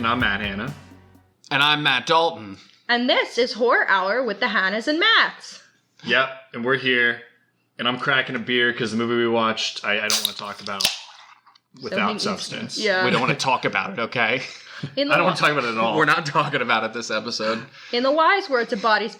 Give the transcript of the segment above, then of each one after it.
I'm Matt Hanna. And I'm Matt Dalton. And this is Horror Hour with the Hannas and Matts. Yep, and we're here. And I'm cracking a beer because the movie we watched, I don't want to talk about without substance. Yeah. We don't want to talk about it, okay? I don't want to talk about it at all. We're not talking about it this episode. In the wise words of Bodies,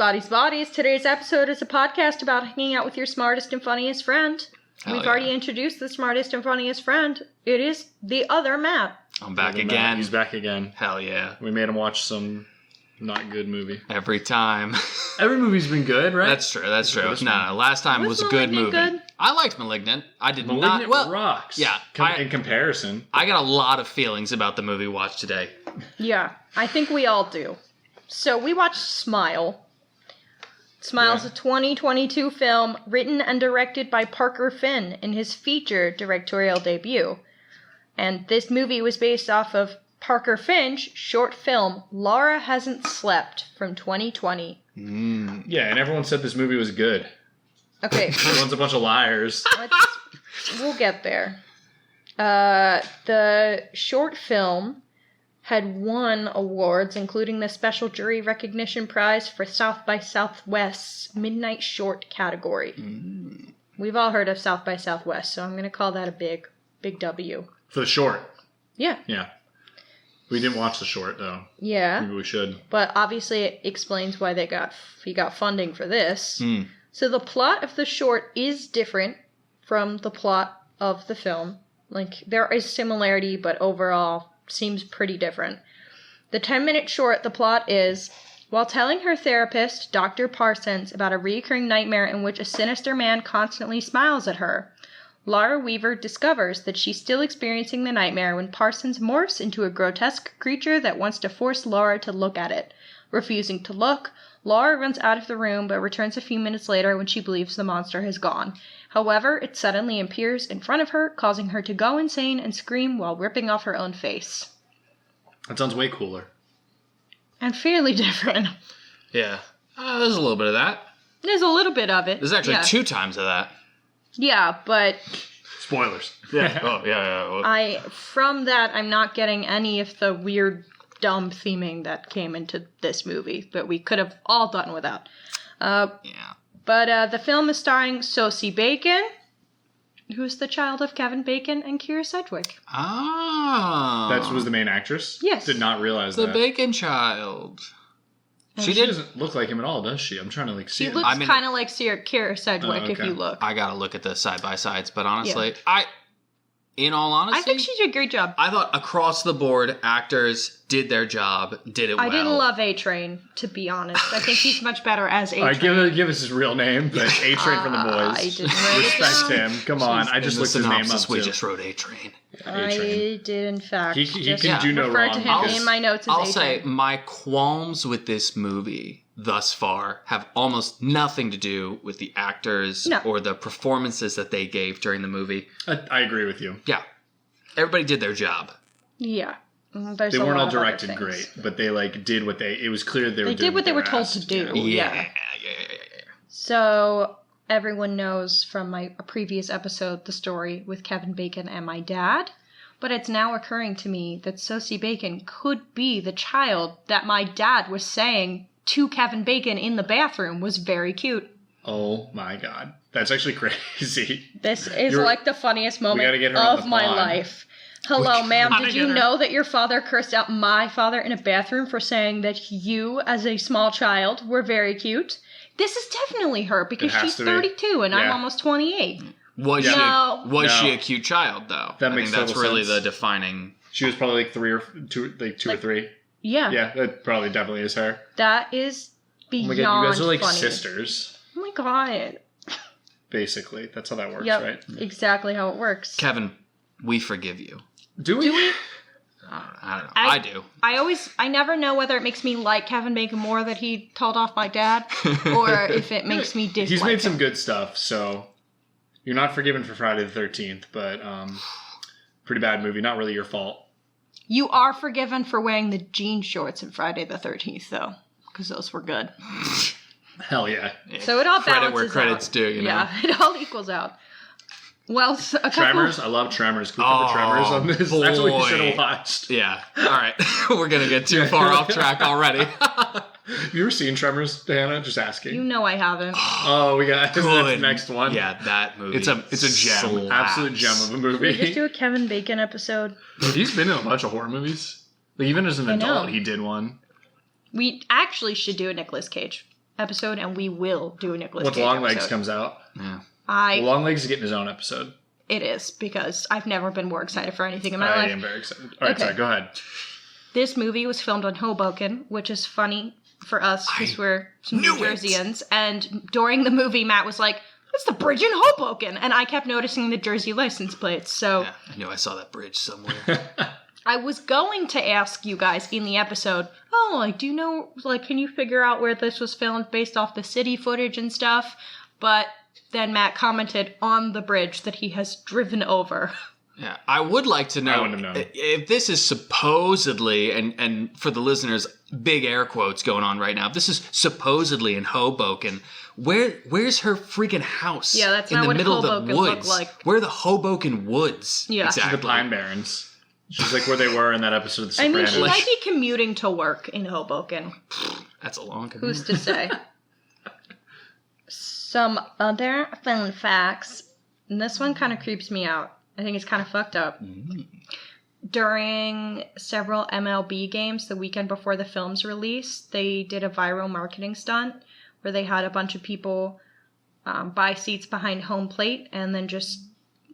today's episode is a podcast about hanging out with your smartest and funniest friend. We've already introduced the smartest and funniest friend. It is the other Matt. I'm back again. He's back again. Hell yeah. We made him watch some not good movie. Every time. Every movie's been good, right? That's true. No. Last time was a good movie. Good? I liked Malignant. I did Malignant not. rocks. Yeah. In comparison. I got a lot of feelings about the movie we watched today. Yeah, I think we all do. So we watched Smile. Smile's a 2022 film written and directed by Parker Finn in his feature directorial debut. And this movie was based off of Parker Finn's short film, Laura Hasn't Slept, from 2020. Yeah, and everyone said this movie was good. Okay. Everyone's a bunch of liars. We'll get there. The short film had won awards, including the Special Jury Recognition Prize for South by Southwest's Midnight Short category. We've all heard of South by Southwest, so I'm going to call that a big W. For the short. Yeah. Yeah. We didn't watch the short, though. Yeah. Maybe we should. But obviously it explains why he got funding for this. So the plot of the short is different from the plot of the film. Like, there is similarity, but overall seems pretty different. The 10-minute short, the plot is, while telling her therapist, Dr. Parsons, about a recurring nightmare in which a sinister man constantly smiles at her, Laura Weaver discovers that she's still experiencing the nightmare when Parsons morphs into a grotesque creature that wants to force Laura to look at it. Refusing to look, Laura runs out of the room but returns a few minutes later when she believes the monster has gone. However, it suddenly appears in front of her, causing her to go insane and scream while ripping off her own face. That sounds way cooler. And fairly different. Yeah. There's a little bit of that. There's a little bit of it. There's actually 2 times of that. Yeah, but... Spoilers. Yeah. Oh, yeah. From that, I'm not getting any of the weird, dumb theming that came into this movie that we could have all done without. Yeah. But the film is starring Sosie Bacon, who's the child of Kevin Bacon and Keira Sedgwick. Oh. That was the main actress? Yes. Did not realize the that. The Bacon child. She doesn't look like him at all, does she? I'm trying to see She looks kind of like Keira Sedgwick if you look. I gotta look at the side-by-sides, but honestly, in all honesty, I think she did a great job. I thought across the board, actors did their job, did it well. I didn't love A-Train, to be honest. I think he's much better as A-Train. All right, give us his real name, but A-Train from the Boys. I didn't respect him. Come on, I just looked his name up, We too. just wrote A-Train. I did, in fact. He can do no refer wrong. to him in my notes as I'll A-Train. say my qualms with this movie thus far have almost nothing to do with the actors or the performances that they gave during the movie. I agree with you. Yeah. Everybody did their job. Yeah. They weren't all directed great, but they did what it was clear they did what they were told to do. Yeah. So everyone knows from my previous episode the story with Kevin Bacon and my dad, but it's now occurring to me that Sosie Bacon could be the child that my dad was saying to Kevin Bacon in the bathroom was very cute. Oh my god. That's actually crazy. This is like the funniest moment of my life. Hello, ma'am. Did you know that your father cursed out my father in a bathroom for saying that you, as a small child, were very cute? This is definitely her because she's 32 and I'm almost 28. Was she a cute child, though? That makes that's really sense. the defining. She was probably like 2 or 3. Yeah. Yeah, that probably definitely is her. That is beyond funny. Oh my god, you guys are like sisters. Oh my god. Basically, that's how that works, yep, right? Exactly how it works. Kevin, we forgive you. Do we? I don't know. I do. I never know whether it makes me like Kevin Bacon more that he told off my dad, or if it makes me dislike He's made him. some good stuff, so you're not forgiven for Friday the 13th, but pretty bad movie. Not really your fault. You are forgiven for wearing the jean shorts in Friday the 13th, though, because those were good. Hell yeah. So it all balances Credit where credit's out. due, you know? Yeah, it all equals out. Well, a couple... Tremors. I love Tremors. Can we cover Tremors on this? Boy. That's what we should have watched. Yeah. All right. We're going to get too far off track already. Have you ever seen Tremors, Hannah? Just asking. You know I haven't. Oh, we got the next one. Yeah, that movie. It's a gem. Slaps. Absolute gem of a movie. Did we just do a Kevin Bacon episode? Dude, he's been in a bunch of horror movies. Like, even as an adult, he did one. We actually should do a Nicolas Cage episode, and we will do a Nicolas Cage Once Longlegs episode. comes out. Yeah. Longlegs is getting his own episode. It is, because I've never been more excited for anything in my life. I am very excited. All right, sorry, go ahead. This movie was filmed on Hoboken, which is funny for us because we're some New Jerseyans. And during the movie, Matt was like, "It's the bridge in Hoboken," and I kept noticing the Jersey license plates. So yeah, I knew I saw that bridge somewhere. I was going to ask you guys in the episode, do you know, can you figure out where this was filmed based off the city footage and stuff? But then Matt commented on the bridge that he has driven over. Yeah, I would like to know if this is supposedly, and for the listeners, big air quotes going on right now. If this is supposedly in Hoboken, where's her freaking house? Yeah, that's in not the what middle Hoboken of the woods. looked like. Where are the Hoboken woods? Yeah, exactly. The Pine Barrens. She's like where they were in that episode of The Sopranos. I mean, she might be commuting to work in Hoboken. That's a long commute. Who's to say? Some other fun facts, and this one kind of creeps me out. I think it's kind of fucked up. During several MLB games the weekend before the film's release, they did a viral marketing stunt where they had a bunch of people buy seats behind home plate and then just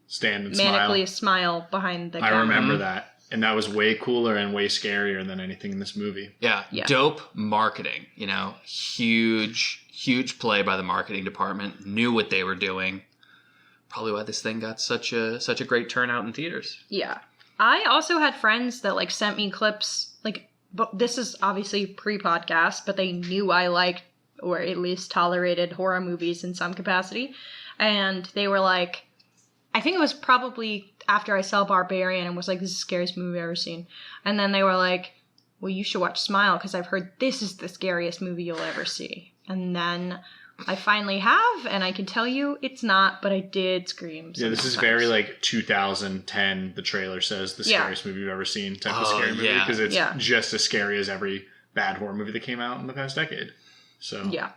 stand and manically smile behind the camera. I remember that. And that was way cooler and way scarier than anything in this movie. Yeah. Dope marketing. Huge play by the marketing department. Knew what they were doing. Probably why this thing got such a great turnout in theaters. Yeah. I also had friends that sent me clips, but this is obviously pre-podcast, but they knew I liked or at least tolerated horror movies in some capacity. And they were like, I think it was probably after I saw Barbarian and was like, this is the scariest movie I've ever seen. And then they were like, well, you should watch Smile because I've heard this is the scariest movie you'll ever see. And then I finally have, and I can tell you it's not, but I did scream. Yeah, this is very 2010, the trailer says, the scariest movie you've ever seen type of scary movie. Because it's just as scary as every bad horror movie that came out in the past decade. So yeah.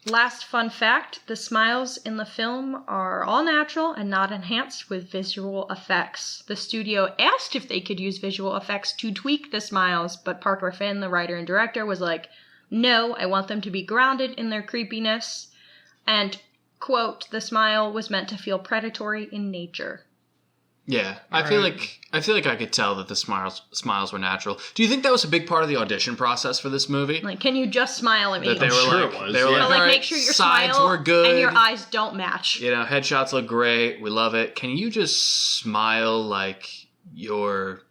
Last fun fact, the smiles in the film are all natural and not enhanced with visual effects. The studio asked if they could use visual effects to tweak the smiles, but Parker Finn, the writer and director, was like, no, I want them to be grounded in their creepiness. And, quote, the smile was meant to feel predatory in nature. Yeah, I feel like I could tell that the smiles were natural. Do you think that was a big part of the audition process for this movie? Can you just smile at me? That they were it was. They were make sure your sides smile were good and your eyes don't match. Headshots look great. We love it. Can you just smile like you're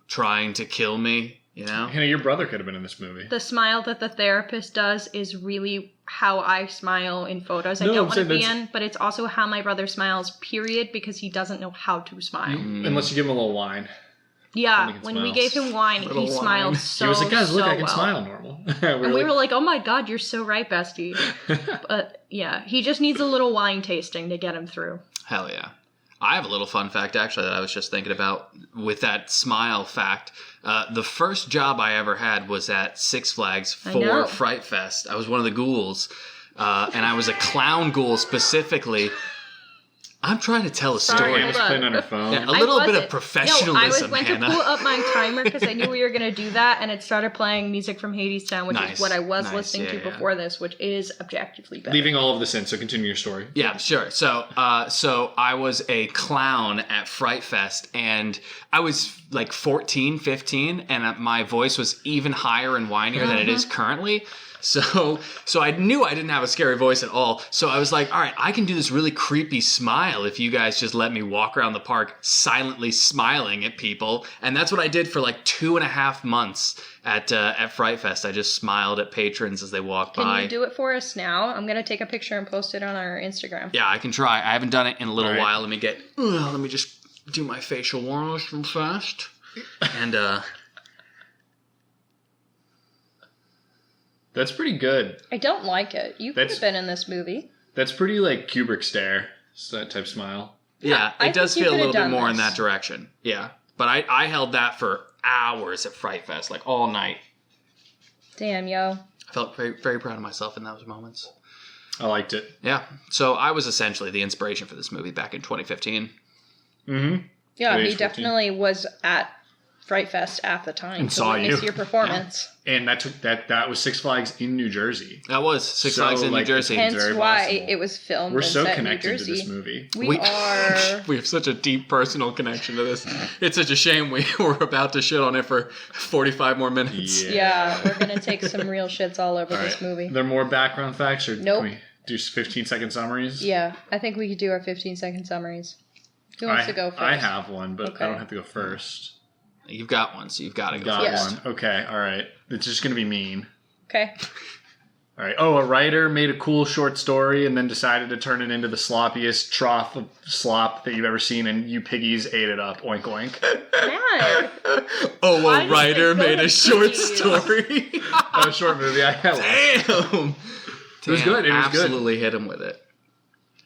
trying to kill me? Hannah, your brother could have been in this movie. The smile that the therapist does is really how I smile in photos I don't want to be in, but it's also how my brother smiles, period, because he doesn't know how to smile. Unless you give him a little wine. Yeah, when we gave him wine, he smiled so well. He was like, guys, look, I can smile normal. And we were like, oh my god, you're so right, bestie. But yeah, he just needs a little wine tasting to get him through. Hell yeah. I have a little fun fact, actually, that I was just thinking about with that smile fact. The first job I ever had was at Six Flags for Fright Fest. I was one of the ghouls, and I was a clown ghoul specifically. I'm trying to tell a story. Hannah's playing on her phone. Yeah, a little bit of professionalism, I went to pull up my timer because I knew we were going to do that, and it started playing music from Hadestown, which is what I was listening to before this, which is objectively better. Leaving all of this in, so continue your story. Yeah, sure. So I was a clown at Fright Fest, and I was 14, 15, and my voice was even higher and whinier than it is currently. So I knew I didn't have a scary voice at all. So I was like, all right, I can do this really creepy smile if you guys just let me walk around the park silently smiling at people. And that's what I did for 2.5 months at Fright Fest. I just smiled at patrons as they walked by. Can you do it for us now? I'm going to take a picture and post it on our Instagram. Yeah, I can try. I haven't done it in a little while. Let me just do my facial warmers real fast. And that's pretty good. I don't like it. You could have been in this movie. That's pretty Kubrick stare. So that type smile. Yeah, it does feel a little bit more in that direction. Yeah. But I held that for hours at Fright Fest, like all night. Damn, yo. I felt very, very proud of myself in those moments. I liked it. Yeah. So I was essentially the inspiration for this movie back in 2015. Mm-hmm. Yeah, he definitely was at Fright Fest at the time. And saw you. Your performance. Yeah. And that was Six Flags in New Jersey. That was Six Flags in New Jersey. Hence why it was filmed. We're so connected to this movie. We are. We have such a deep personal connection to this. It's such a shame we were about to shit on it for 45 more minutes. Yeah, we're gonna take some real shits all over this movie. Are there more background facts, or nope. Can we do 15-second summaries? Yeah, I think we could do our 15-second summaries. Who wants to go first? I have one, but I don't have to go first. You've got one, so you've got to go first. One. Okay, all right. It's just going to be mean. Okay. All right. Oh, a writer made a cool short story and then decided to turn it into the sloppiest trough of slop that you've ever seen, and you piggies ate it up. Oink, oink. Mad. Oh, a writer made a short story. A short movie. I had Damn. It was good. It was good. Absolutely hit him with it.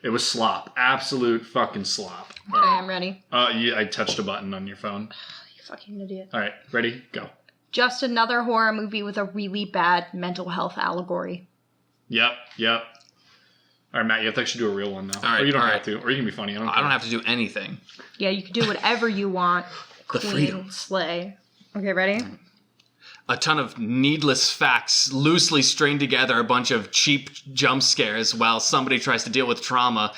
It was slop. Absolute fucking slop. Okay, I'm ready. Yeah, I touched a button on your phone. You fucking idiot. All right, ready? Go. Just another horror movie with a really bad mental health allegory. Yep. All right, Matt, you have to actually do a real one now. All right, or you don't have to. Or you can be funny. I don't have to do anything. Yeah, you can do whatever you want. The freedom. Slay. Okay, ready? A ton of needless facts loosely string together a bunch of cheap jump scares while somebody tries to deal with trauma,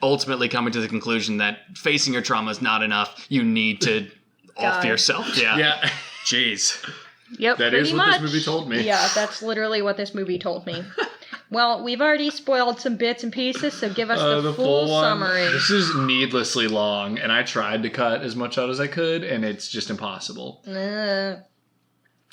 ultimately coming to the conclusion that facing your trauma is not enough. You need to off yourself. Yeah. Jeez. Yep, that is what this movie told me. Yeah, that's literally what this movie told me. Well, we've already spoiled some bits and pieces, so give us the full summary. This is needlessly long, and I tried to cut as much out as I could, and it's just impossible.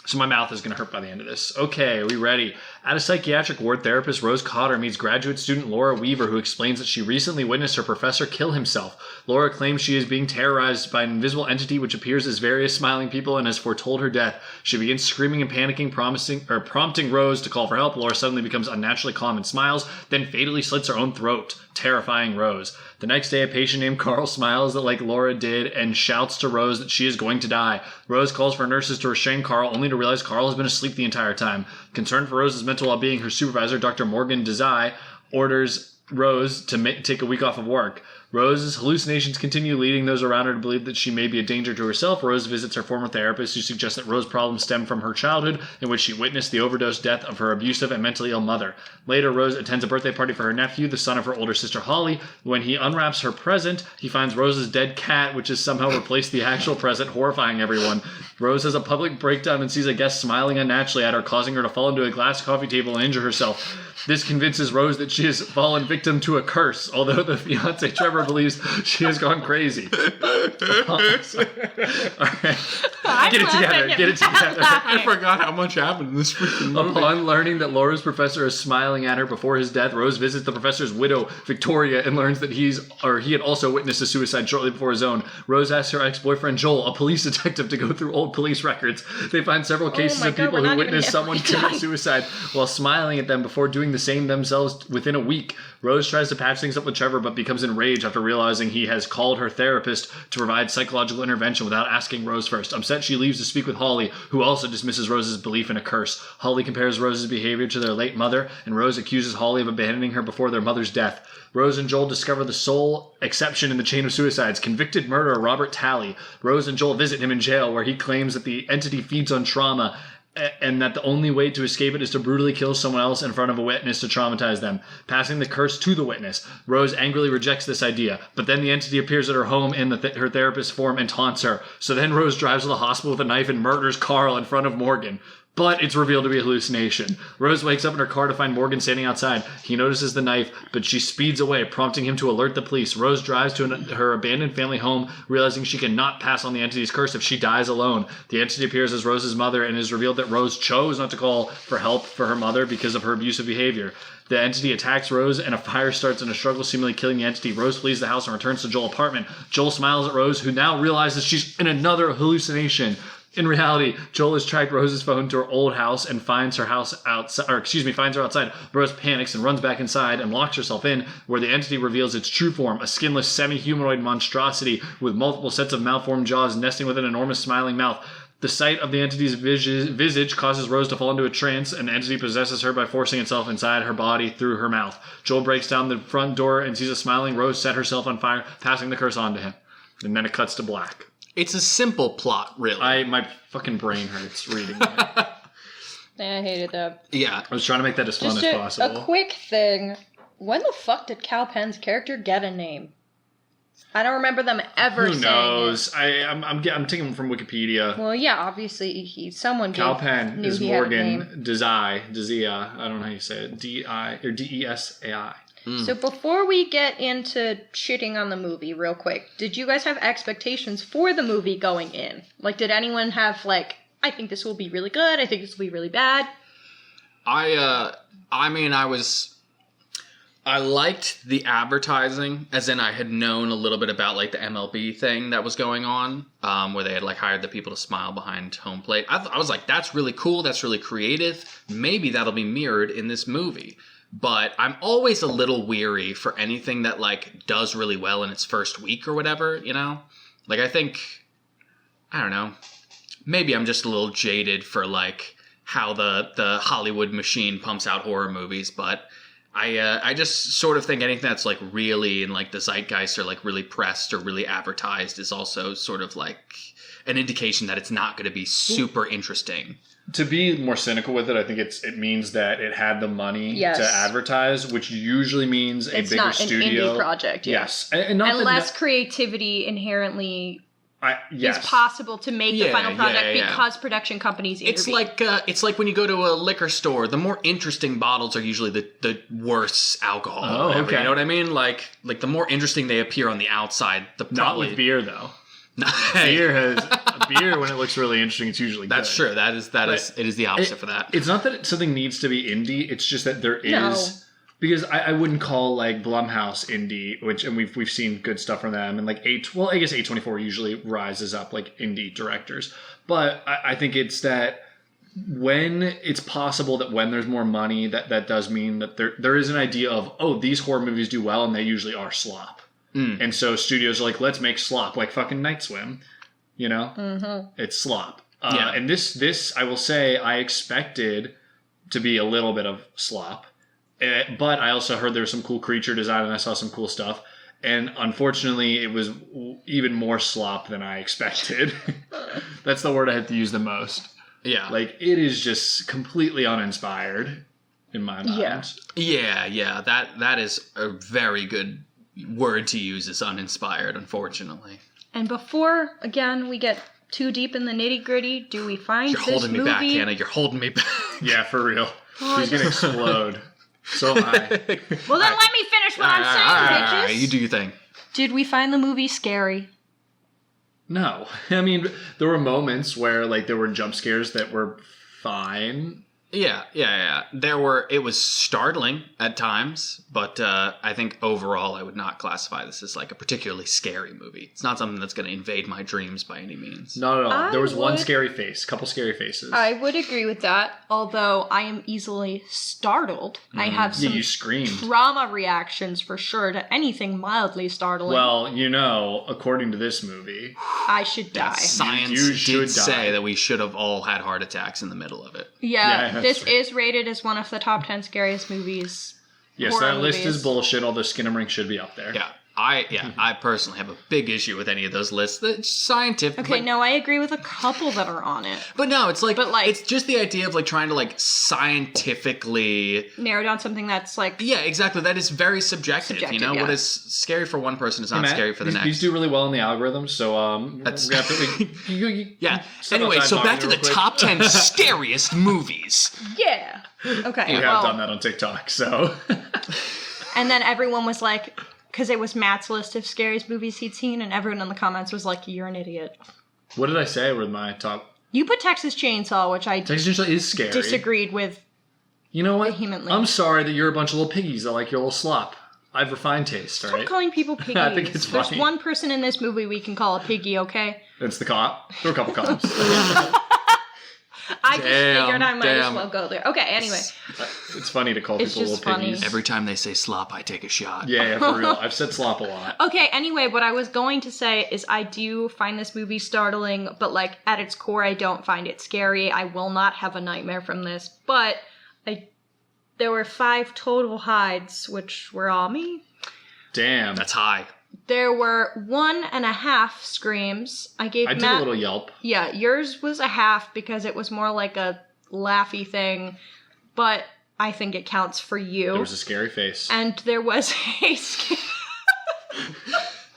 So my mouth is going to hurt by the end of this. Okay, are we ready? At a psychiatric ward, therapist Rose Cotter meets graduate student Laura Weaver, who explains that she recently witnessed her professor kill himself. Laura claims she is being terrorized by an invisible entity which appears as various smiling people and has foretold her death. She begins screaming and panicking, prompting Rose to call for help. Laura suddenly becomes unnaturally calm and smiles, then fatally slits her own throat, terrifying Rose. The next day, a patient named Carl smiles like Laura did and shouts to Rose that she is going to die. Rose calls for nurses to restrain Carl, only to realize Carl has been asleep the entire time. Concerned for Rose's mental well-being, her supervisor, Dr. Morgan Desai, orders Rose to take a week off of work. Rose's hallucinations continue, leading those around her to believe that she may be a danger to herself. Rose visits her former therapist, who suggests that Rose's problems stem from her childhood, in which she witnessed the overdose death of her abusive and mentally ill mother. Later, Rose attends a birthday party for her nephew, the son of her older sister Holly. When he unwraps her present, he finds Rose's dead cat, which has somehow replaced the actual present, horrifying everyone. Rose has a public breakdown and sees a guest smiling unnaturally at her, causing her to fall into a glass coffee table and injure herself. This convinces Rose that she has fallen victim to a curse, although the fiancé Trevor believes she has gone crazy. All right. Get it together. I forgot how much happened in this freaking movie. Upon learning that Laura's professor is smiling at her before his death, Rose visits the professor's widow, Victoria, and learns that he had also witnessed a suicide shortly before his own. Rose asks her ex-boyfriend Joel, a police detective, to go through old police records. They find several cases of people who witnessed someone commit suicide while smiling at them before doing the same themselves within a week. Rose tries to patch things up with Trevor, but becomes enraged after realizing he has called her therapist to provide psychological intervention without asking Rose first. Upset, she leaves to speak with Holly, who also dismisses Rose's belief in a curse. Holly compares Rose's behavior to their late mother, and Rose accuses Holly of abandoning her before their mother's death. Rose and Joel discover the sole exception in the chain of suicides, convicted murderer Robert Talley. Rose and Joel visit him in jail, where he claims that the entity feeds on trauma, and that the only way to escape it is to brutally kill someone else in front of a witness to traumatize them, passing the curse to the witness. Rose angrily rejects this idea, but then the entity appears at her home in her therapist's form and taunts her. So then Rose drives to the hospital with a knife and murders Carl in front of Morgan. But it's revealed to be a hallucination. Rose wakes up in her car to find Morgan standing outside. He notices the knife, but she speeds away, prompting him to alert the police. Rose drives to her abandoned family home, realizing she cannot pass on the entity's curse if she dies alone. The entity appears as Rose's mother, and it is revealed that Rose chose not to call for help for her mother because of her abusive behavior. The entity attacks Rose, and a fire starts in a struggle, seemingly killing the entity. Rose flees the house and returns to Joel's apartment. Joel smiles at Rose, who now realizes she's in another hallucination. In reality, Joel has tracked Rose's phone to her old house and finds her finds her outside. Rose panics and runs back inside and locks herself in, where the entity reveals its true form, a skinless, semi-humanoid monstrosity with multiple sets of malformed jaws nesting within an enormous smiling mouth. The sight of the entity's visage causes Rose to fall into a trance, and the entity possesses her by forcing itself inside her body through her mouth. Joel breaks down the front door and sees a smiling Rose set herself on fire, passing the curse on to him. And then it cuts to black. It's a simple plot, really. My fucking brain hurts reading it. I hated that. Yeah. I was trying to make that as fun as possible. A quick thing. When the fuck did Cal Penn's character get a name? I don't remember them ever saying it. Who knows? I'm taking from Wikipedia. Well, yeah, obviously someone Cal Penn knew is he Morgan had a name. Desai. I don't know how you say it. D-I or D-E-S-A-I. So before we get into shitting on the movie real quick, did you guys have expectations for the movie going in? Like, did anyone have, like, I think this will be really good, I think this will be really bad? I liked the advertising, as in I had known a little bit about, like, the MLB thing that was going on, where they had, like, hired the people to smile behind home plate. I was like, that's really cool, that's really creative, maybe that'll be mirrored in this movie. But I'm always a little weary for anything that, like, does really well in its first week or whatever, you know? Like, I don't know, maybe I'm just a little jaded for, like, how the Hollywood machine pumps out horror movies, but I just sort of think anything that's, like, really in, like, the zeitgeist or, like, really pressed or really advertised is also sort of, like, an indication that it's not going to be super interesting. To be more cynical with it, I think it means that it had the money to advertise, which usually means a bigger studio. It's not an indie project. Yeah. Yes. And less creativity inherently is possible to make the final product because production companies intervene. It's like when you go to a liquor store, the more interesting bottles are usually the worse alcohol. Oh, okay. You know what I mean? Like the more interesting they appear on the outside, the probably... Not with beer, though. Beer when it looks really interesting, it's usually good. That's true. It is the opposite for that. It's not that something needs to be indie. It's just that there is because I wouldn't call like Blumhouse indie, and we've seen good stuff from them, and like I guess A24 usually rises up like indie directors, but I think it's that when it's possible that when there's more money, that does mean that there is an idea of these horror movies do well, and they usually are slop. And so studios are like, let's make slop, like fucking Night Swim, you know? Mm-hmm. It's slop. And this, I will say, I expected to be a little bit of slop. But I also heard there was some cool creature design, and I saw some cool stuff. And unfortunately, it was even more slop than I expected. That's the word I had to use the most. Yeah. Like, it is just completely uninspired, in my mind. Yeah. That is a very good word to use, is uninspired, unfortunately. And before, again, we get too deep in the nitty-gritty, do we find this movie... You're holding me back, Hannah. You're holding me back. Yeah, for real. She's gonna explode. So high. Well, then let me finish what I'm saying, bitches. All right, you do your thing. Did we find the movie scary? No. I mean, there were moments where, like, there were jump scares that were fine. Yeah. It was startling at times, but I think overall I would not classify this as like a particularly scary movie. It's not something that's going to invade my dreams by any means. Not at all. There was one scary face, couple scary faces. I would agree with that, although I am easily startled. I have some you screamed. Trauma reactions for sure to anything mildly startling. Well, according to this movie, I should die. Science did say that we should have all had heart attacks in the middle of it. Yeah, this is rated as one of the top 10 scariest movies. Yes, that list is bullshit, although Skinamarink should be up there. Yeah. I personally have a big issue with any of those lists. It's scientific. Okay, no, I agree with a couple that are on it. But no, it's like, it's just the idea of like trying to like scientifically narrow down something that's like... Yeah, exactly. That is very subjective, you know? Yeah. What is scary for one person is not scary for the next. These do really well in the algorithm, so that's... Yeah. Anyway, so back to the top 10 scariest movies. Yeah. Okay. You have done that on TikTok, so... And then everyone was like... Because it was Matt's list of scariest movies he'd seen, and everyone in the comments was like, you're an idiot. What did I say with my top? You put Texas Chainsaw, which I Texas Chainsaw is scary. Disagreed with. You know what? Vehemently. I'm sorry that you're a bunch of little piggies that like your little slop. I've refined taste, all Stop right? calling people piggies. I think it's There's funny. one person in this movie we can call a piggy, okay? It's the cop. There were a couple cops. I just figured I might as damn. well go there. Okay, anyway. It's funny to call It's people just little piggies. funny. Every time they say slop, I take a shot. Yeah, for real. I've said slop a lot. Okay, anyway, what I was going to say is I do find this movie startling, but like at its core, I don't find it scary. I will not have a nightmare from this, but there were 5 total hides, which were all me. Damn. That's high. There were 1.5 screams. I gave I did Matt a little yelp. Yeah, yours was a half because it was more like a laughy thing, but I think it counts for you. There was a scary face. And there was a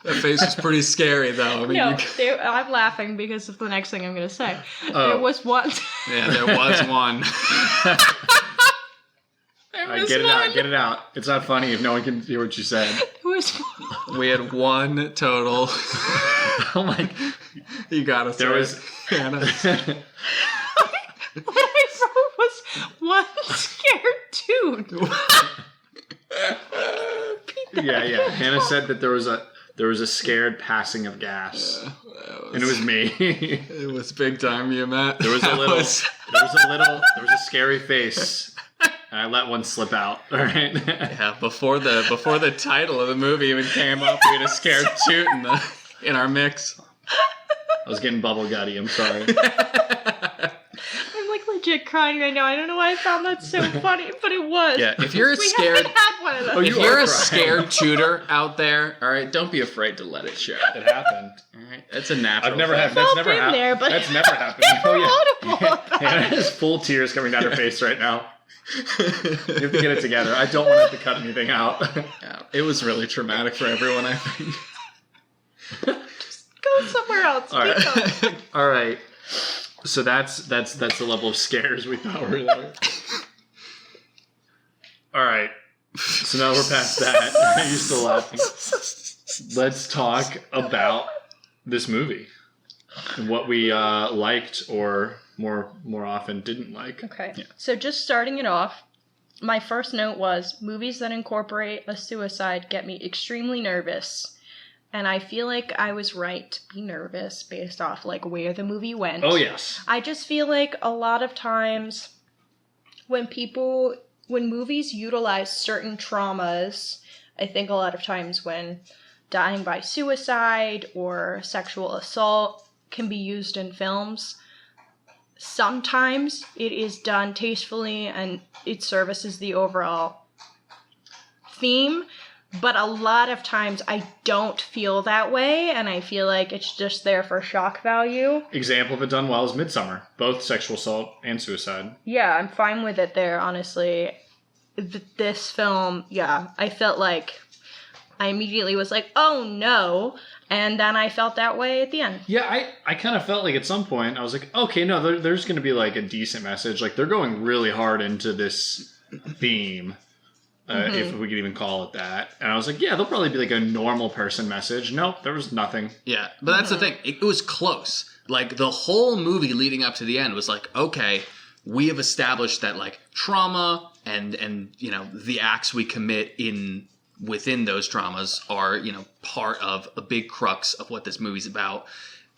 That face was pretty scary, though. I mean, no, I'm laughing because of the next thing I'm going to say. Oh. There was one. yeah, there was one. Get it out. It's not funny if no one can hear what you said. There was We had one total. Oh my. You gotta say There was. it, Hannah. what I wrote was one scared dude. Yeah. Hannah said that there was a scared passing of gas. And it was me. It was big time, you, Matt. There was a scary face. And I let one slip out. All right. Yeah, before the title of the movie even came up, we had a scared toot in our mix. I was getting bubble gutty. I'm sorry. I'm like legit crying right now. I don't know why I found that so funny, but it was. Yeah, if you're a We scared, haven't had one of those. Oh, if you you're are a crying. scared tutor out there, all right, don't be afraid to let it show. It happened. All right, that's a natural. I've never thing. had. That's all never been happened. there, but That's never happened. never Oh, audible yeah. about Hannah it. has full tears coming down her face right now. You have to get it together. I don't want to have to cut anything out. Yeah, it was really traumatic for everyone, I think. Go somewhere else. All right. Keep going. All right. So that's the level of scares we thought were there. All right. So now we're past that. You're still laughing. Let's talk about this movie and what we liked or more often didn't like. Okay. Yeah. So just starting it off, my first note was movies that incorporate a suicide get me extremely nervous. And I feel like I was right to be nervous based off like where the movie went. Oh yes. I just feel like a lot of times when movies utilize certain traumas, I think a lot of times when dying by suicide or sexual assault can be used in films, sometimes it is done tastefully and it services the overall theme, but a lot of times I don't feel that way, and I feel like it's just there for shock value. Example of it done well is Midsommar. Both sexual assault and suicide. Yeah, I'm fine with it there, honestly. This film, yeah, I felt like I immediately was like, oh no, and then I felt that way at the end. Yeah, I kind of felt like at some point I was like, okay, no, there's going to be like a decent message. Like they're going really hard into this theme, if we could even call it that. And I was like, yeah, there'll probably be like a normal person message. Nope, there was nothing. Yeah, but that's the thing. It was close. Like the whole movie leading up to the end was like, okay, we have established that like trauma and you know the acts we commit within those traumas are, you know, part of a big crux of what this movie's about.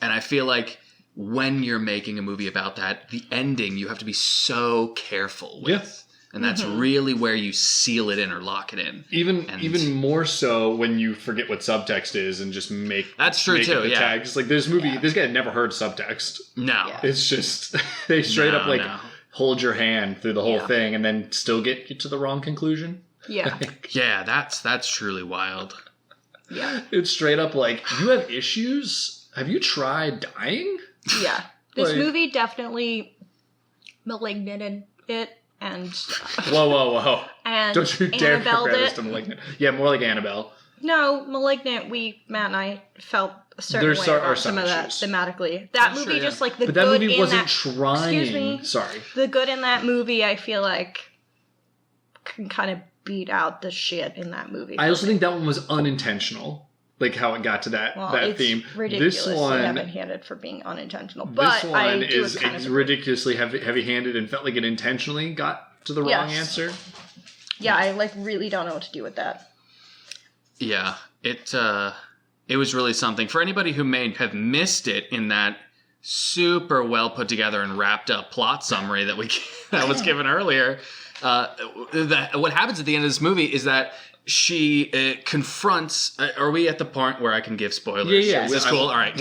And I feel like when you're making a movie about that, the ending you have to be so careful with. Yeah. And that's really where you seal it in or lock it in. Even more so when you forget what subtext is and just make That's true make too, it the yeah. tags. Like this movie, this guy had never heard subtext. No. Yeah. It's just they straight up like No. hold your hand through the whole Yeah. thing and then still get to the wrong conclusion. Yeah, Yeah, that's truly wild. yeah, It's straight up like, you have issues? Have you tried dying? yeah. This Like- movie definitely malignanted it, and Whoa. and Don't you dare Annabelle compare this it. to Malignant. Yeah, more like Annabelle. No, Malignant, Matt and I felt a certain There's way are about some some of that issues. thematically. That Sure, movie, yeah. just like the But that good movie in wasn't that. trying. Excuse me? Sorry. The good in that movie, I feel like, can kind of beat out the shit in that movie. I also think that one was unintentional. Like how it got to that it's theme. ridiculous. This one, heavy-handed for being unintentional, but this I one do is kind of agree. ridiculously heavy-handed and felt like it intentionally got to the wrong Yes. answer. Yeah, I like really don't know what to do with that. Yeah, it was really something. For anybody who may have missed it in that super well put together and wrapped up plot summary that was given earlier, what happens at the end of this movie is that she confronts. Are we at the point where I can give spoilers? Yeah. Is this cool? All right.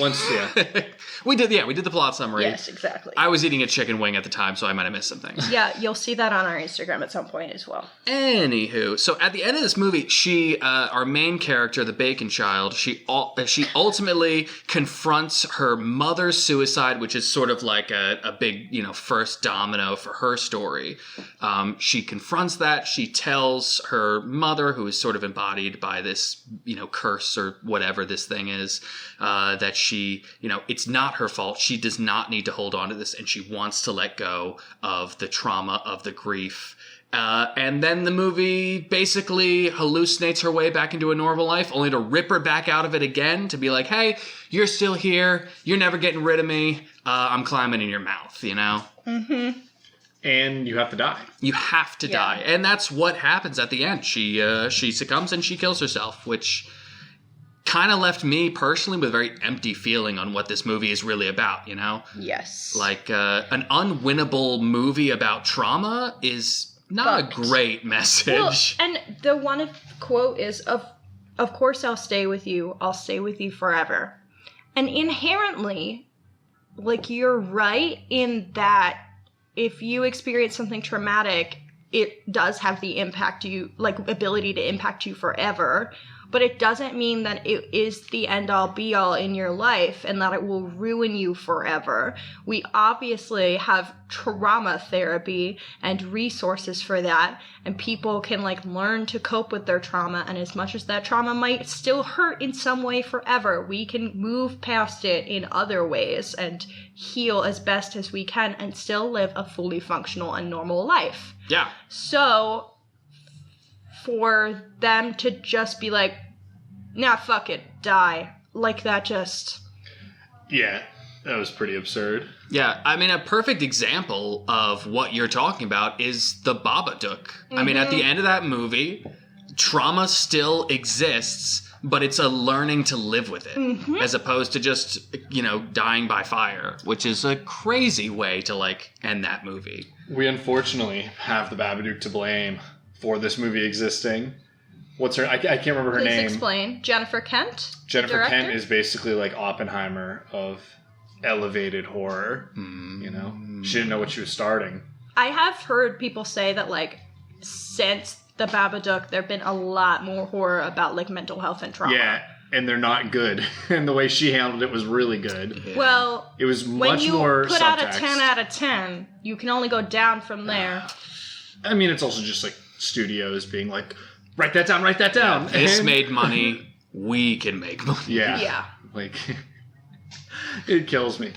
We did the plot summary. Yes, exactly. I was eating a chicken wing at the time, so I might have missed some things. Yeah, you'll see that on our Instagram at some point as well. Anywho, so at the end of this movie, she, our main character, the Bacon Child, she ultimately confronts her mother's suicide, which is sort of like a big, first domino for her story. She confronts that. She tells her mother, who is sort of embodied by this, curse or whatever this thing is, that she, it's not her fault. She does not need to hold on to this, and she wants to let go of the trauma, of the grief. And then the movie basically hallucinates her way back into a normal life, only to rip her back out of it again, to be like, hey, you're still here. You're never getting rid of me. I'm climbing in your mouth, Mm-hmm. And you have to die. You have to die. And that's what happens at the end. She succumbs and she kills herself, which kind of left me personally with a very empty feeling on what this movie is really about, Yes. Like an unwinnable movie about trauma is not a great message. Well, and the one quote is, of course I'll stay with you. I'll stay with you forever. And inherently, you're right in that if you experience something traumatic, it does have the ability to impact you forever. But it doesn't mean that it is the end-all, be-all in your life and that it will ruin you forever. We obviously have trauma therapy and resources for that, and people can, learn to cope with their trauma, and as much as that trauma might still hurt in some way forever, we can move past it in other ways and heal as best as we can and still live a fully functional and normal life. Yeah. So for them to just be like, nah, fuck it, die. That just... Yeah, that was pretty absurd. Yeah, I mean, a perfect example of what you're talking about is the Babadook. Mm-hmm. I mean, at the end of that movie, trauma still exists, but it's a learning to live with it, as opposed to just, dying by fire, which is a crazy way to, end that movie. We unfortunately have the Babadook to blame for this movie existing. What's her... I can't remember her name. Please explain. Jennifer Kent? Jennifer Kent is basically like Oppenheimer of elevated horror. She didn't know what she was starting. I have heard people say that, since the Babadook, there have been a lot more horror about, mental health and trauma. Yeah, and they're not good. And the way she handled it was really good. Yeah. Well, it was much more when you put subtext. out a 10 out of 10, you can only go down from there. I mean, it's also just, studios being like... Write that down, write that down. Yeah, this made money. We can make money. Yeah. It kills me.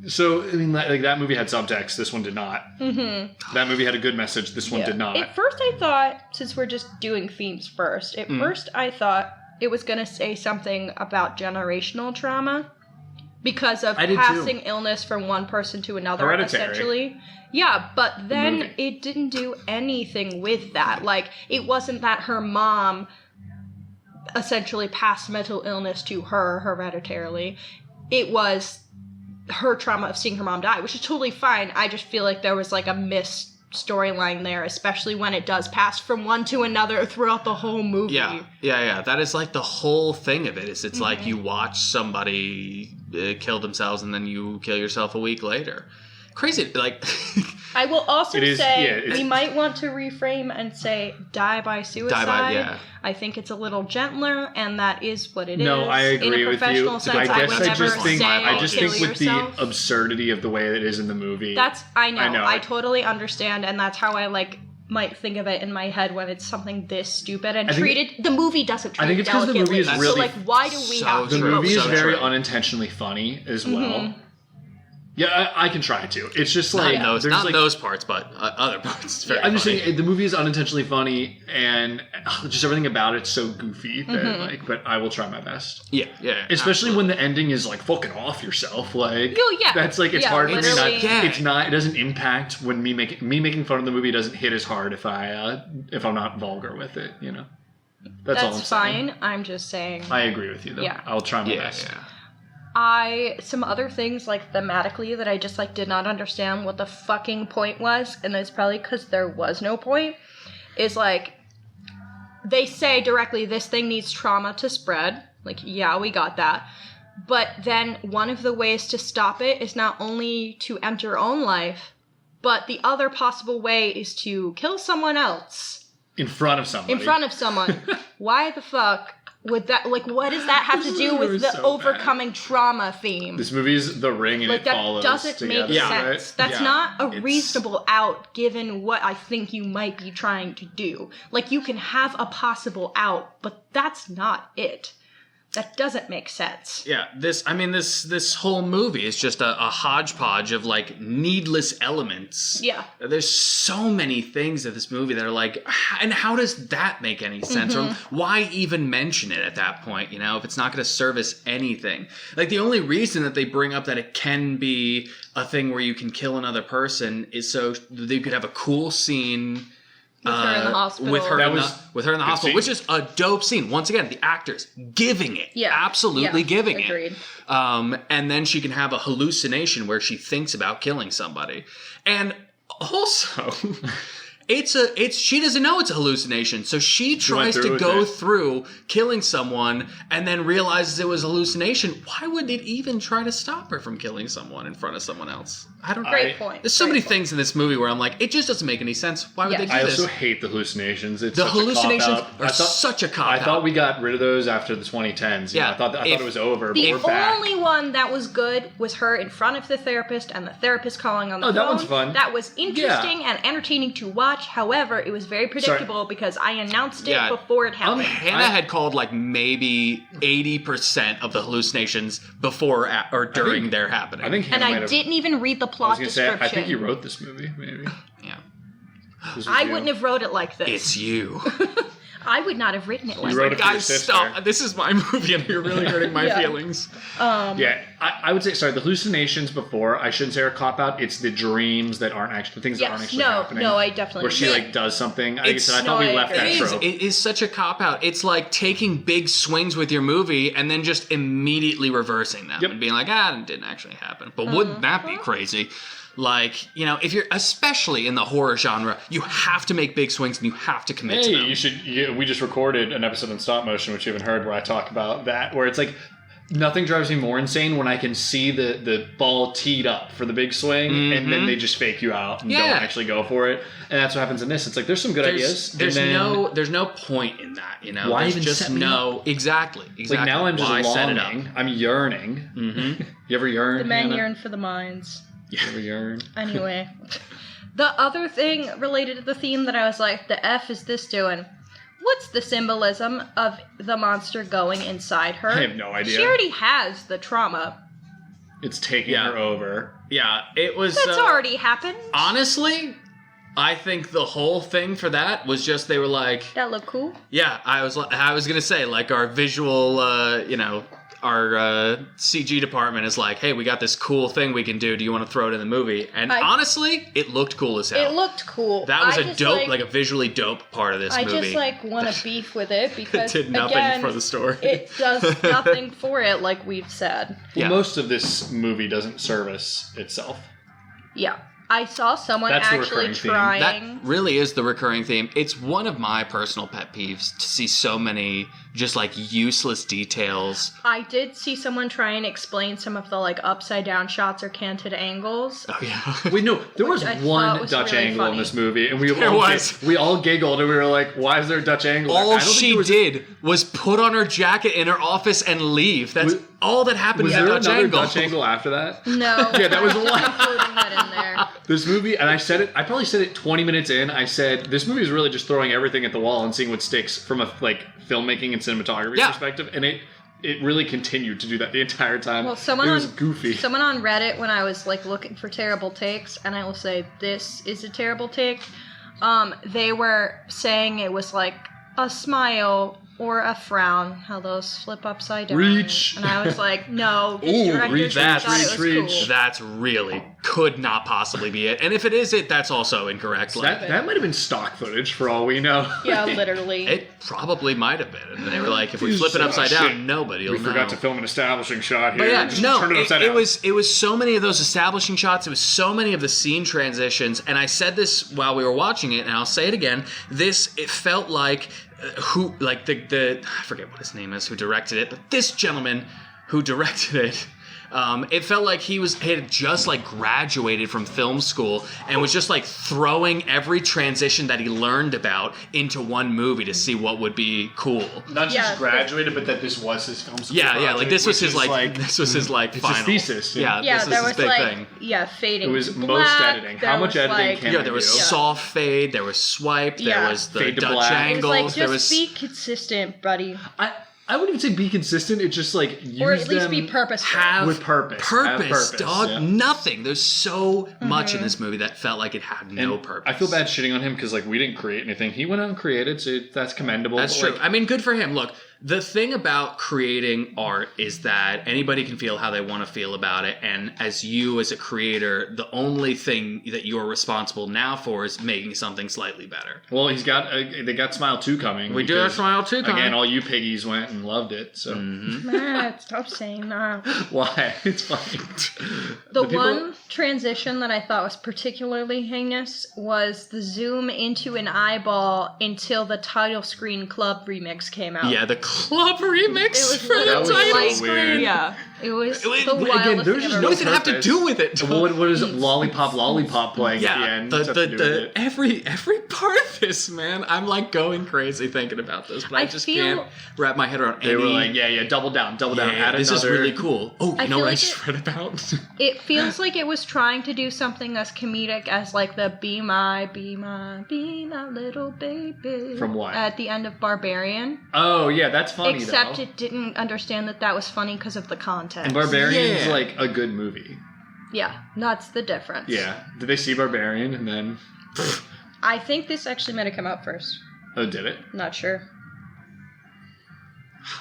So, I mean, that movie had subtext. This one did not. Mm-hmm. That movie had a good message. This one did not. At first, I thought, since we're just doing themes first, I thought it was going to say something about generational trauma because of passing illness from one person to another, essentially. Yeah, but then it didn't do anything with that. It wasn't that her mom essentially passed mental illness to her hereditarily. It was her trauma of seeing her mom die, which is totally fine. I just feel like there was a missed storyline there, especially when it does pass from one to another throughout the whole movie. Yeah. That is the whole thing of it. It's like you watch somebody kill themselves and then you kill yourself a week later. Crazy, I will also say we might want to reframe and say die by suicide. I think it's a little gentler, and that is what it is. No, I agree in a with professional you. sense, I just think with the absurdity of the way it is in the movie. I know. I totally understand, and that's how I might think of it in my head when it's something this stupid and the movie doesn't treat it delicately. I think it's because the movie is really... So why do we have to... The movie is very unintentionally funny as well. Yeah, I can try to. It's just not those parts, but other parts. It's very I'm just funny. saying the movie is unintentionally funny, and just everything about it's so goofy that but I will try my best. Yeah. Especially when the ending is fucking off yourself. That's it's hard for me not. It's not. It doesn't impact when me making fun of the movie doesn't hit as hard if I'm not vulgar with it. That's all I'm saying. fine. I'm just saying. I agree with you, though. Yeah. I'll try my best. Some other things, like, thematically that I just, like, did not understand what the fucking point was, and it's probably because there was no point, is, like, they say directly, this thing needs trauma to spread. Like, yeah, we got that. But then one of the ways to stop it is not only to end your own life, but the other possible way is to kill someone else. In front of somebody. In front of someone. Why the fuck would that, like, what does that have to do with the so overcoming trauma theme? This movie's The Ring and Like, it that follows doesn't together, make sense. right? That's Yeah. not a reasonable out given what I think you might be trying to do. Like, you can have a possible out, but that's not it. That doesn't make sense. Yeah, this whole movie is just a hodgepodge of, like, needless elements. Yeah. There's so many things in this movie that are like, and how does that make any sense? Or why even mention it at that point, you know, if it's not going to service anything? Like, the only reason that they bring up that it can be a thing where you can kill another person is so they could have a cool scene With her in the hospital. with her in the hospital, scene. which is a dope scene. Once again, the actors giving it, absolutely giving agreed. it. And then she can have a hallucination where she thinks about killing somebody, and also. She doesn't know it's a hallucination, so she tries to go through killing someone and then realizes it was a hallucination. Why would it even try to stop her from killing someone in front of someone else? Great point. There's so many things in this movie where I'm like, it just doesn't make any sense. Why would they do I this? also hate the hallucinations. It's The such hallucinations a cop-out. are such a cop-out. I thought we got rid of those after the 2010s. Yeah. I thought it was over, but The we're back. only one that was good was her in front of the therapist and the therapist calling on the phone. that one's fun. That was interesting and entertaining to watch. However, it was very predictable because I announced it before it happened. Hannah had called like maybe 80% of the hallucinations before or during their happening. I think Hannah And I didn't even read the plot description. I think you wrote this movie, maybe. Yeah. I wouldn't have wrote it like this. It's you. I would not have written it like You wrote this. it for your Guys, sister. stop. This is my movie and you're really hurting my feelings. I would say, sorry, the hallucinations before, I shouldn't say are cop-out. It's the dreams that aren't actually, things that aren't actually happening. No, I definitely Where she, like, does something. I thought we left that trope. It is such a cop-out. It's like taking big swings with your movie and then just immediately reversing them and being like, it didn't actually happen. But wouldn't that be crazy? Like, you know, if you're, especially in the horror genre, you have to make big swings and you have to commit to them. We just recorded an episode on stop motion, which you haven't heard, where I talk about that, where it's like, nothing drives me more insane when I can see the ball teed up for the big swing, and then they just fake you out and don't actually go for it. And that's what happens in this. It's like, there's some good ideas. There's no point in that, you know. Why there's even just set me up? Exactly. Like, now I'm just Why set it longing. up? I'm yearning. Mm-hmm. You ever yearn? The men Hannah? yearn for the minds. You ever yearn? Anyway. The other thing related to the theme that I was like, the F is this doing? What's the symbolism of the monster going inside her? I have no idea. She already has the trauma. It's taking her over. Yeah, it was... That's already happened. Honestly, I think the whole thing for that was just they were like... That looked cool. Yeah, I was going to say, like, our visual, our CG department is like, hey, we got this cool thing we can do. Do you want to throw it in the movie? And honestly, it looked cool as hell. It looked cool. That was a dope, like a visually dope part of this movie. I just, like, want to beef with it because, it did nothing again, for the story. It does nothing for it, like we've said. Well, most of this movie doesn't service itself. Yeah. I saw someone That's the actually recurring theme. trying. That really is the recurring theme. It's one of my personal pet peeves to see so many just like useless details. I did see someone try and explain some of the like upside down shots or canted angles. Oh yeah. Wait, no, there was I one thought was Dutch really angle funny. in this movie, and we all giggled, and we were like, "Why is there a Dutch angle?" All she did was put on her jacket in her office and leave. That's all that happened. Was to there Dutch another angle. Dutch angle after that? No. Yeah, that was the one. Including that in there. This movie, and I said it. I probably said it 20 minutes in. I said this movie is really just throwing everything at the wall and seeing what sticks from a like filmmaking and cinematography perspective, and it really continued to do that the entire time. Well, someone it was goofy. Someone on Reddit, when I was like looking for terrible takes, and I will say this is a terrible take. They were saying it was like a smile or a frown, how those flip upside down. Reach. And I was like, no, this Ooh, director reach. thought it was Reach. cool. That's really could not possibly be it. And if it is it, that's also incorrect. That might have been stock footage for all we know. Yeah, literally. It probably might have been. And they were like, if we flip it upside down, nobody will know. We forgot to film an establishing shot here. But yeah, Just no, turn it upside down. it was so many of those establishing shots. It was so many of the scene transitions. And I said this while we were watching it, and I'll say it again. It felt like I forget what his name is who directed it, but this gentleman who directed it. It felt like he had just like graduated from film school and was just like throwing every transition that he learned about into one movie to see what would be cool. Not just graduated, but that this was his film school. Yeah, like this was his it's final. his thesis. Yeah, Yeah, this there was was his big like thing. fading. It was black, most editing. How much editing like, can Yeah, there was soft fade, there was swipe, there was the Fade to Dutch black. It was angles, like, there just was be consistent, buddy. I wouldn't even say be consistent. It's just like use Or at least them be purposeful. with purpose. Have purpose, dog. yeah. Nothing. There's so much in this movie that felt like it had no purpose. I feel bad shitting on him because like we didn't create anything. He went out and created, so that's commendable. That's but, true. I mean, good for him. Look, the thing about creating art is that anybody can feel how they want to feel about it. And as a creator, the only thing that you're responsible now for is making something slightly better. Well, they got Smile 2 coming. We do have because, Smile 2 coming. Again, all you piggies went and loved it. So Matt, stop saying that. why? It's funny. The one transition that I thought was particularly heinous was the zoom into an eyeball until the title screen club remix came out. Yeah, the club remix was for the literally title like- screen. Yeah, it was the Again, wildest there's thing just I've no What ever does it have to purpose. do with it? What is it? Lollipop playing at the Yeah, end? What's that to do with it? every part of this, man, I'm like going crazy thinking about this, but I just feel- can't wrap my head around They were like, yeah, double down. Add this is another- really cool. Oh, I you know feel what I like just read about? It feels like it was trying to do something as comedic as like the be my little baby. From what? At the end of Barbarian. Oh yeah, that's funny. Except though. it didn't understand that was funny because of the context. And Barbarian's Yeah. like a good movie. Yeah, that's the difference. Yeah. Did they see Barbarian and then? I think this actually might have come out first. Oh, did it? Not sure.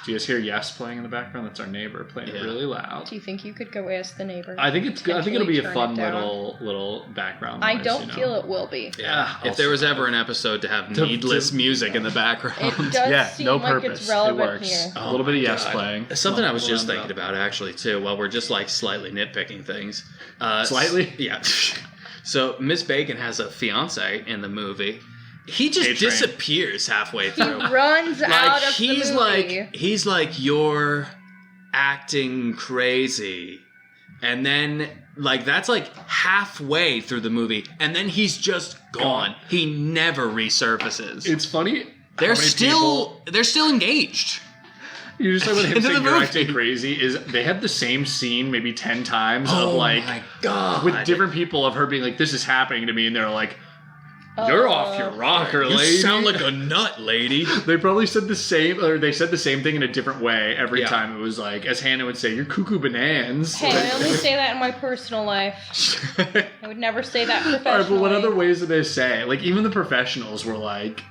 Do you guys hear Yes playing in the background? That's our neighbor playing it really loud. Do you think you could go ask the neighbor? I think it'll be a Potentially fun turn it down? little background. I noise, don't you know? feel it will be. Yeah. If there was ever an episode to have needless music in the background. It does seem no like purpose. it's relevant it works. here. A little bit of Yes God. playing. Something I was just Blend thinking up. about actually too, while we're just like slightly nitpicking things. Slightly? Yeah. So Miss Bacon has a fiance in the movie. He just A-Train. disappears halfway He through. runs out of the movie. He's like, you're acting crazy. And then like that's like halfway through the movie, and then he's just gone. He never resurfaces. It's funny. They're still engaged. You just talk about him Into the saying you're movie. acting crazy. Is they had the same scene maybe 10 times of Oh like my God. with different people of her being like, "This is happening to me," and they're like, "You're off your rocker, You lady." sound like a nut, lady. They probably said the same, or they said the same thing in a different way every Yeah. time. It was like, as Hannah would say, "You're cuckoo bananas." Hey, I only say that in my personal life. I would never say that All professionally. right, but what other ways do they say? Like, even the professionals were like,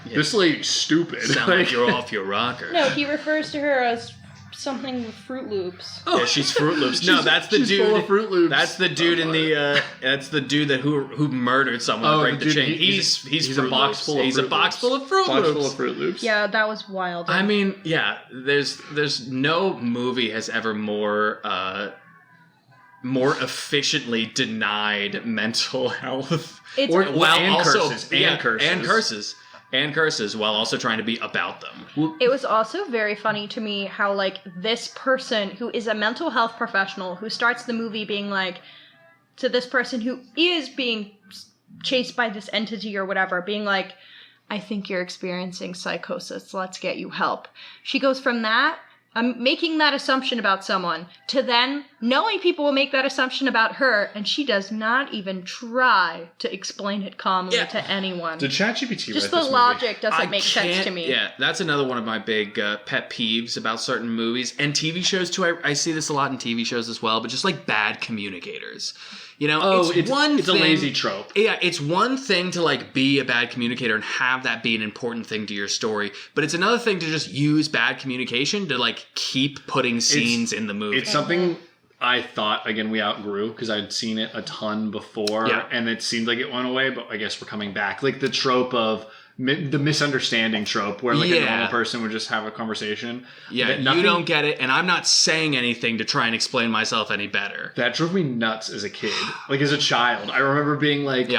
"This lady's stupid." Sound like you're off your rocker. No, he refers to her as something with Fruit Loops. Yeah, she's Fruit Loops. No, that's the she's dude. full of Fruit Loops. That's the dude in the. That's the dude that who murdered someone Oh, to break the dude, chain. he's He's a Fruit box Loops. full of He's Fruit a box Loops. full of Fruit Box Loops. full of Fruit Loops. Yeah, that was wild. I mean, yeah. There's no movie has ever more efficiently denied mental health. It's Or- While and also curses, and curses while also trying to be about them. It was also very funny to me how, like, this person who is a mental health professional who starts the movie being like, to this person who is being chased by this entity or whatever, being like, I think you're experiencing psychosis. Let's get you help. She goes from that, making that assumption about someone, to then knowing people will make that assumption about her, and she does not even try to explain it calmly to anyone. Did ChatGPT Just write the this logic doesn't make sense to can't- me. Yeah, that's another one of my big pet peeves about certain movies and TV shows too. I see this a lot in TV shows as well, but just like bad communicators. You know, Oh, it's one it's thing, a lazy trope. Yeah, it's one thing to like be a bad communicator and have that be an important thing to your story, but it's another thing to just use bad communication to like keep putting scenes in the movie. It's something I thought, again, we outgrew because I'd seen it a ton before, and it seemed like it went away, but I guess we're coming back. Like the trope of the misunderstanding trope where like a normal person would just have a conversation. Yeah, you don't get it, and I'm not saying anything to try and explain myself any better. That drove me nuts as a kid. Like as a child. I remember being like...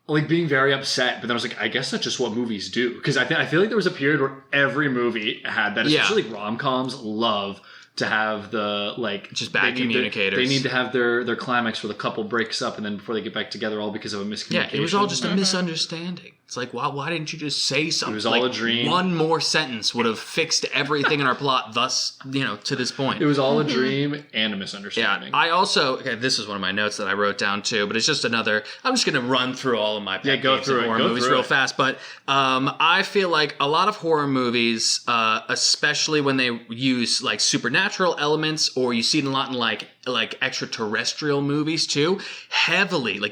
like being very upset, but then I was like, I guess that's just what movies do. Because I feel like there was a period where every movie had that, especially like rom-coms love to have the like just bad communicators. They need to have their climax where the couple breaks up and then before they get back together all because of a miscommunication. Yeah, it was all just a misunderstanding. It's like, why didn't you just say something? It was all a dream. One more sentence would have fixed everything in our plot, thus, to this point. It was all a dream and a misunderstanding. Yeah, I also, this is one of my notes that I wrote down too, but it's just another, I'm just going to run through all of my pet peeves of horror movies real fast, but I feel like a lot of horror movies, especially when they use like supernatural elements, or you see it a lot in like extraterrestrial movies too,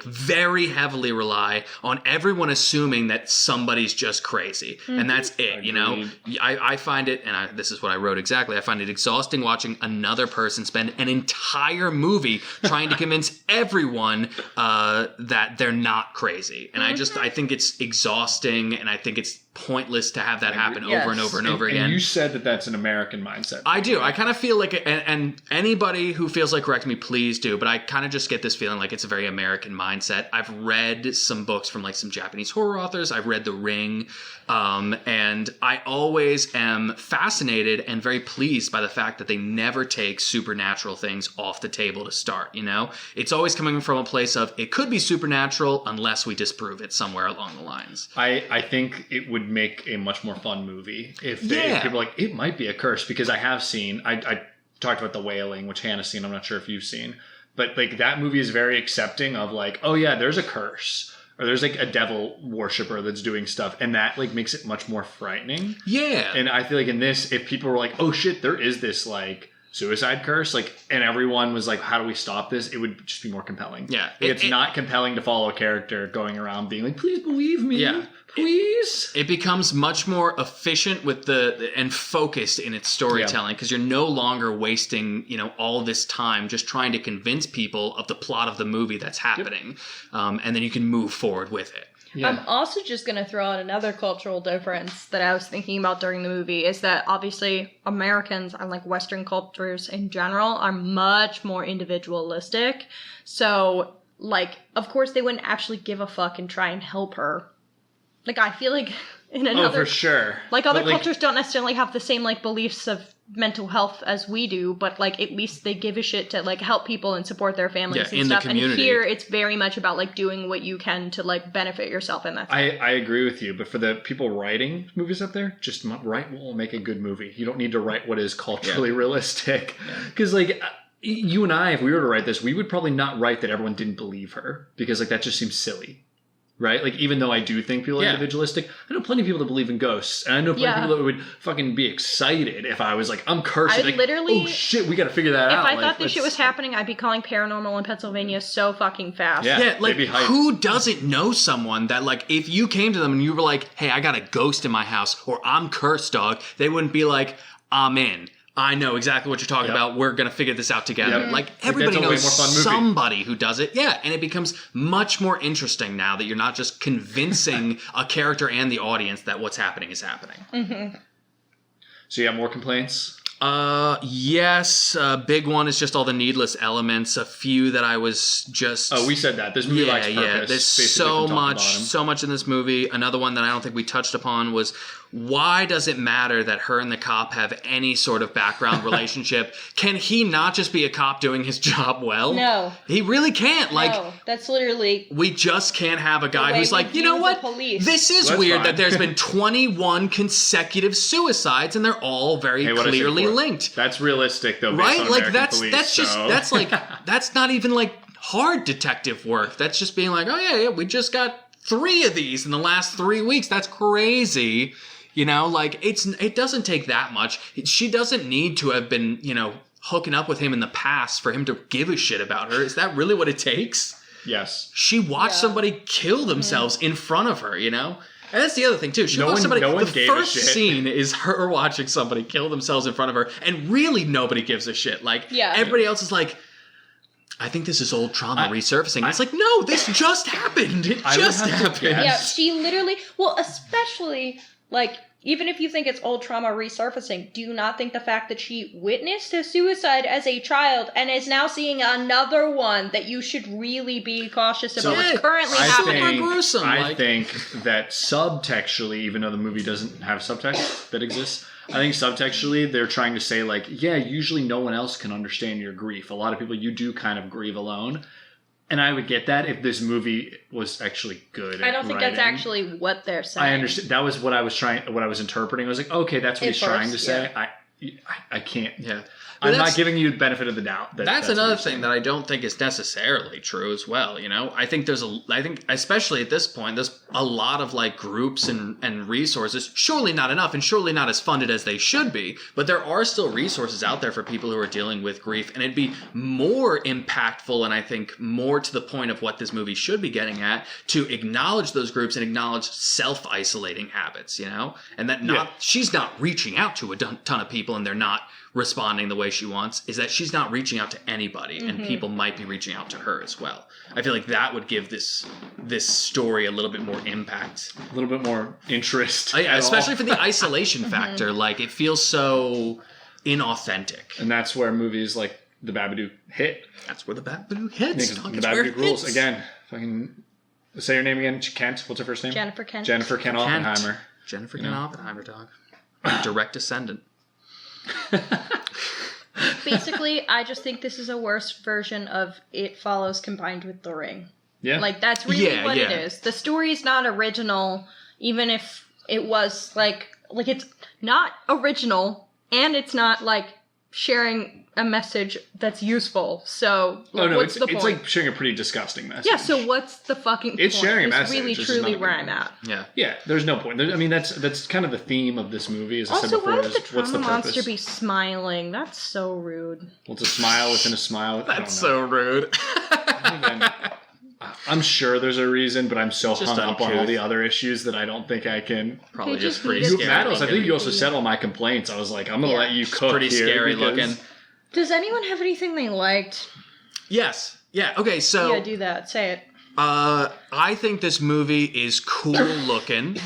very heavily rely on everyone assuming that somebody's just crazy. And that's it, I find it, and this is what I wrote exactly, I find it exhausting watching another person spend an entire movie trying to convince everyone that they're not crazy. And I think it's exhausting, and I think it's pointless to have that happen over and over and over again. And you said that that's an American mindset. I do. I kind of feel like, and anybody who feels like correct me, please do, but I kind of just get this feeling like it's a very American mindset. I've read some books from like some Japanese horror authors. I've read The Ring, and I always am fascinated and very pleased by the fact that they never take supernatural things off the table to start, It's always coming from a place of, it could be supernatural unless we disprove it somewhere along the lines. I think it would make a much more fun movie if people were like, it might be a curse, because I have seen, I talked about The Wailing, which Hannah's seen, I'm not sure if you've seen, but like that movie is very accepting of like, oh yeah, there's a curse, or there's like a devil worshiper that's doing stuff, and that like makes it much more frightening. Yeah. And I feel like in this, if people were like, oh shit, there is this like suicide curse, like, and everyone was like, how do we stop this? It would just be more compelling. Yeah. It's not compelling to follow a character going around being like, please believe me. Yeah. Please. It becomes much more efficient with and focused in its storytelling, because you're no longer wasting, all this time just trying to convince people of the plot of the movie that's happening. And then you can move forward with it. Yeah. I'm also just going to throw out another cultural difference that I was thinking about during the movie, is that obviously Americans and like Western cultures in general are much more individualistic. So like, of course they wouldn't actually give a fuck and try and help her. Like, I feel like in another... Oh, for sure. Like, other cultures don't necessarily have the same, like, beliefs of mental health as we do, but, like, at least they give a shit to, like, help people and support their families and stuff. And here, it's very much about, like, doing what you can to, like, benefit yourself, and that's it. I agree with you, but for the people writing movies up there, just write what will make a good movie. You don't need to write what is culturally realistic. Because, like... You and I, if we were to write this, we would probably not write that everyone didn't believe her, because, like, that just seems silly. Right? Like, even though I do think people are individualistic, I know plenty of people that believe in ghosts. And I know plenty of people that would fucking be excited if I was like, I'm cursed. Like, literally... Oh, shit, we gotta figure that out. If I thought this shit was happening, I'd be calling Paranormal in Pennsylvania so fucking fast. Yeah, like, who doesn't know someone that, like, if you came to them and you were like, hey, I got a ghost in my house, or I'm cursed, dog, they wouldn't be like, I'm in. I know exactly what you're talking about. We're going to figure this out together. Like, everybody knows somebody who does it. Yeah, and it becomes much more interesting now that you're not just convincing a character and the audience that what's happening is happening. Mm-hmm. So you have more complaints? Yes. Big one is just all the needless elements. A few that I was just... Oh, we said that. This movie lacks purpose. Yeah, there's so much in this movie. Another one that I don't think we touched upon was, why does it matter that her and the cop have any sort of background relationship? Can he not just be a cop doing his job well? No. He really can't. Like, no, that's literally... We just can't have a guy who's like, you know what? This is weird that there's been 21 consecutive suicides and they're all very clearly linked. That's realistic, though, right? Based on like American that's like that's not even like hard detective work. That's just being like, oh yeah, we just got 3 of these in the last 3 weeks. That's crazy. Like it doesn't take that much. She doesn't need to have been, hooking up with him in the past for him to give a shit about her. Is that really what it takes? Yes. She watched somebody kill themselves in front of her, And that's the other thing, too. She watched somebody... the first scene is her watching somebody kill themselves in front of her, and really nobody gives a shit. Like, everybody else is like, I think this is old trauma resurfacing. It's like, no, this just happened. It just happened. Yeah, she literally, well, especially, like, even if you think it's old trauma resurfacing, do you not think the fact that she witnessed a suicide as a child and is now seeing another one that you should really be cautious about what's currently happening? I think that subtextually, even though the movie doesn't have subtext that exists, I think subtextually they're trying to say, like, yeah, usually no one else can understand your grief. A lot of people, you do kind of grieve alone. And I would get that if this movie was actually good. I don't think that's actually what they're saying. I understand. That was what I was interpreting. I was like, okay, that's what he's trying to say. I can't. Yeah. I'm not giving you the benefit of the doubt. That's another thing that I don't think is necessarily true as well. You know, I think especially at this point, there's a lot of like groups and resources. Surely not enough, and surely not as funded as they should be. But there are still resources out there for people who are dealing with grief, and it'd be more impactful, and I think more to the point of what this movie should be getting at, to acknowledge those groups and acknowledge self-isolating habits. You know, and that she's not reaching out to a ton of people, and they're not responding the way she wants, is that she's not reaching out to anybody, and people might be reaching out to her as well. I feel like that would give this story a little bit more impact, a little bit more interest, especially for the isolation factor. Like, it feels so inauthentic, and that's where movies like The Babadook hit. That's where The Babadook hits. The Babadook rules again. Fucking say your name again. Kent. What's her first name? Jennifer Kent. Jennifer Kent Oppenheimer. Jennifer Kent Oppenheimer, dog. Direct descendant. Basically, I just think this is a worse version of It Follows combined with The Ring. Yeah. Like, that's really what it is. The story's not original, even if it was, like it's not original, and it's not, like, sharing a message that's useful. So, what's the point? It's like sharing a pretty disgusting message. Yeah, so what's the fucking point? It's sharing a message. Really, truly where I'm at. Yeah. Yeah, there's no point. I mean, that's kind of the theme of this movie, as I said before. Also, why would the what's the trauma monster purpose? be smiling? That's so rude. Well, it's a smile within a smile. That's so rude. I'm sure there's a reason, but I'm so hung up on all the other issues that I don't think I can. Probably just pretty scary. Mattles, I think you also said all my complaints. I was like, I'm going to let you cook. Pretty scary looking. Does anyone have anything they liked? Yes. Yeah. Okay. So. Yeah, do that. Say it. I think this movie is cool looking.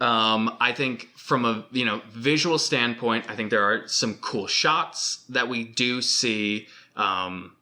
I think from a visual standpoint, I think there are some cool shots that we do see. I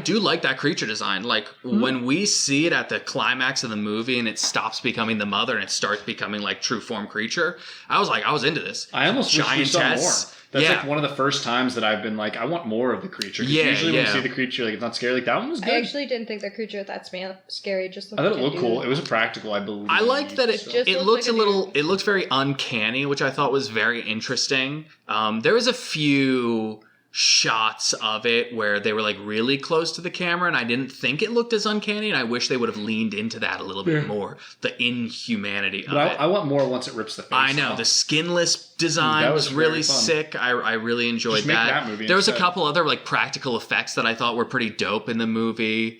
do like that creature design. Like, when we see it at the climax of the movie and it stops becoming the mother and it starts becoming like true form creature, I was into this. I almost wish we saw more. That's like one of the first times that I've been like, I want more of the creature. Usually when you see the creature, like, it's not scary. Like, that one was good. I actually didn't think the creature was that scary. Just I thought it looked cool. It was practical, I believe. I liked that it looks it looks very uncanny, which I thought was very interesting. There was a few shots of it where they were like really close to the camera, and I didn't think it looked as uncanny, and I wish they would have leaned into that a little bit more, the inhumanity of it. I want more once it rips the face I know off. The skinless design was really sick. I really enjoyed that. There was a couple other like practical effects that I thought were pretty dope in the movie.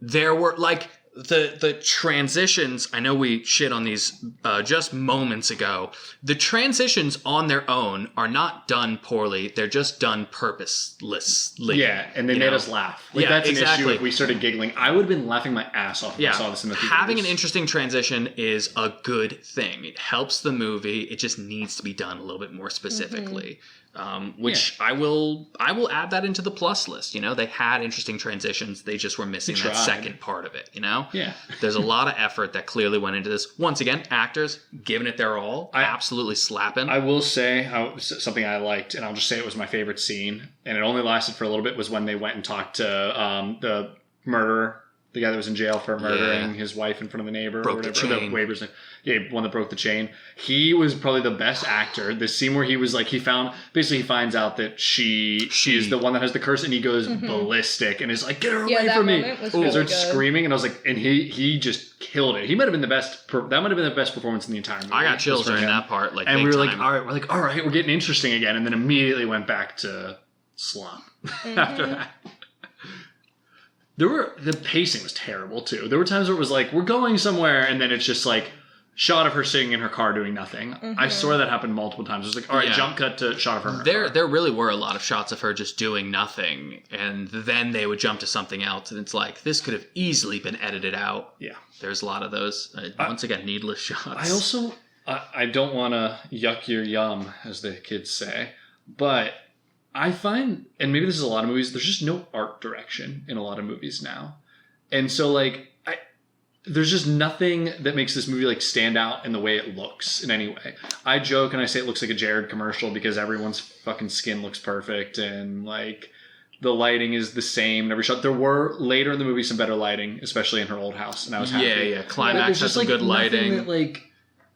There were like the transitions. I know we shit on these just moments ago. The transitions on their own are not done poorly. They're just done purposelessly. Yeah, and they made us laugh. Like, that's an issue if we started giggling. I would have been laughing my ass off if I saw this in the theaters. Having an interesting transition is a good thing. It helps the movie. It just needs to be done a little bit more specifically. Which I will add that into the plus list. They had interesting transitions. They just were missing that second part of it. Yeah. There's a lot of effort that clearly went into this. Once again, actors giving it their all, absolutely slapping. I will say something I liked, and I'll just say it was my favorite scene, and it only lasted for a little bit, was when they went and talked to the murderer. The guy that was in jail for murdering his wife in front of the neighbor. Broke the chain. The one that broke the chain. He was probably the best actor. The scene where he was like, he finds out that she is the one that has the curse, and he goes ballistic and is like, get her away from me. He starts screaming, and I was like, and he just killed it. He might have been the best. That might have been the best performance in the entire movie. I got chills during that part. Like, and we were like, all right, we're getting interesting again, and then immediately went back to slump after that. The pacing was terrible too. There were times where it was like, we're going somewhere, and then it's just like, shot of her sitting in her car doing nothing. I saw that happen multiple times. It was like, all right, jump cut to shot of her in her car. There really were a lot of shots of her just doing nothing, and then they would jump to something else, and it's like, this could have easily been edited out. Yeah. There's a lot of those, once again, needless shots. I also, I don't want to yuck your yum, as the kids say, but I find, and maybe this is a lot of movies, there's just no art direction in a lot of movies now. And so, like, there's just nothing that makes this movie like stand out in the way it looks in any way. I joke and I say it looks like a Jared commercial because everyone's fucking skin looks perfect and like the lighting is the same in every shot. There were later in the movie some better lighting, especially in her old house, and I was happy. Yeah. Climax has some good lighting. That, like,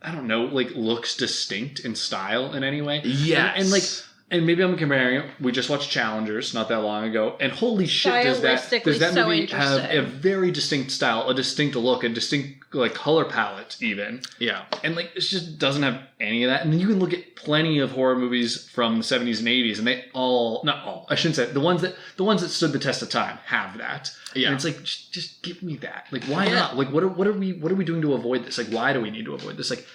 I don't know, like looks distinct in style in any way. Yes. And maybe I'm comparing it. We just watched Challengers not that long ago, and holy shit, does that so movie have a very distinct style, a distinct look, a distinct like color palette, even. Yeah, and like it just doesn't have any of that. And then you can look at plenty of horror movies from the 70s and 80s, and they all, not all, I shouldn't say the ones that stood the test of time have that. Yeah, and it's like just give me that. Like why not? Like what are we doing to avoid this? Like why do we need to avoid this? Like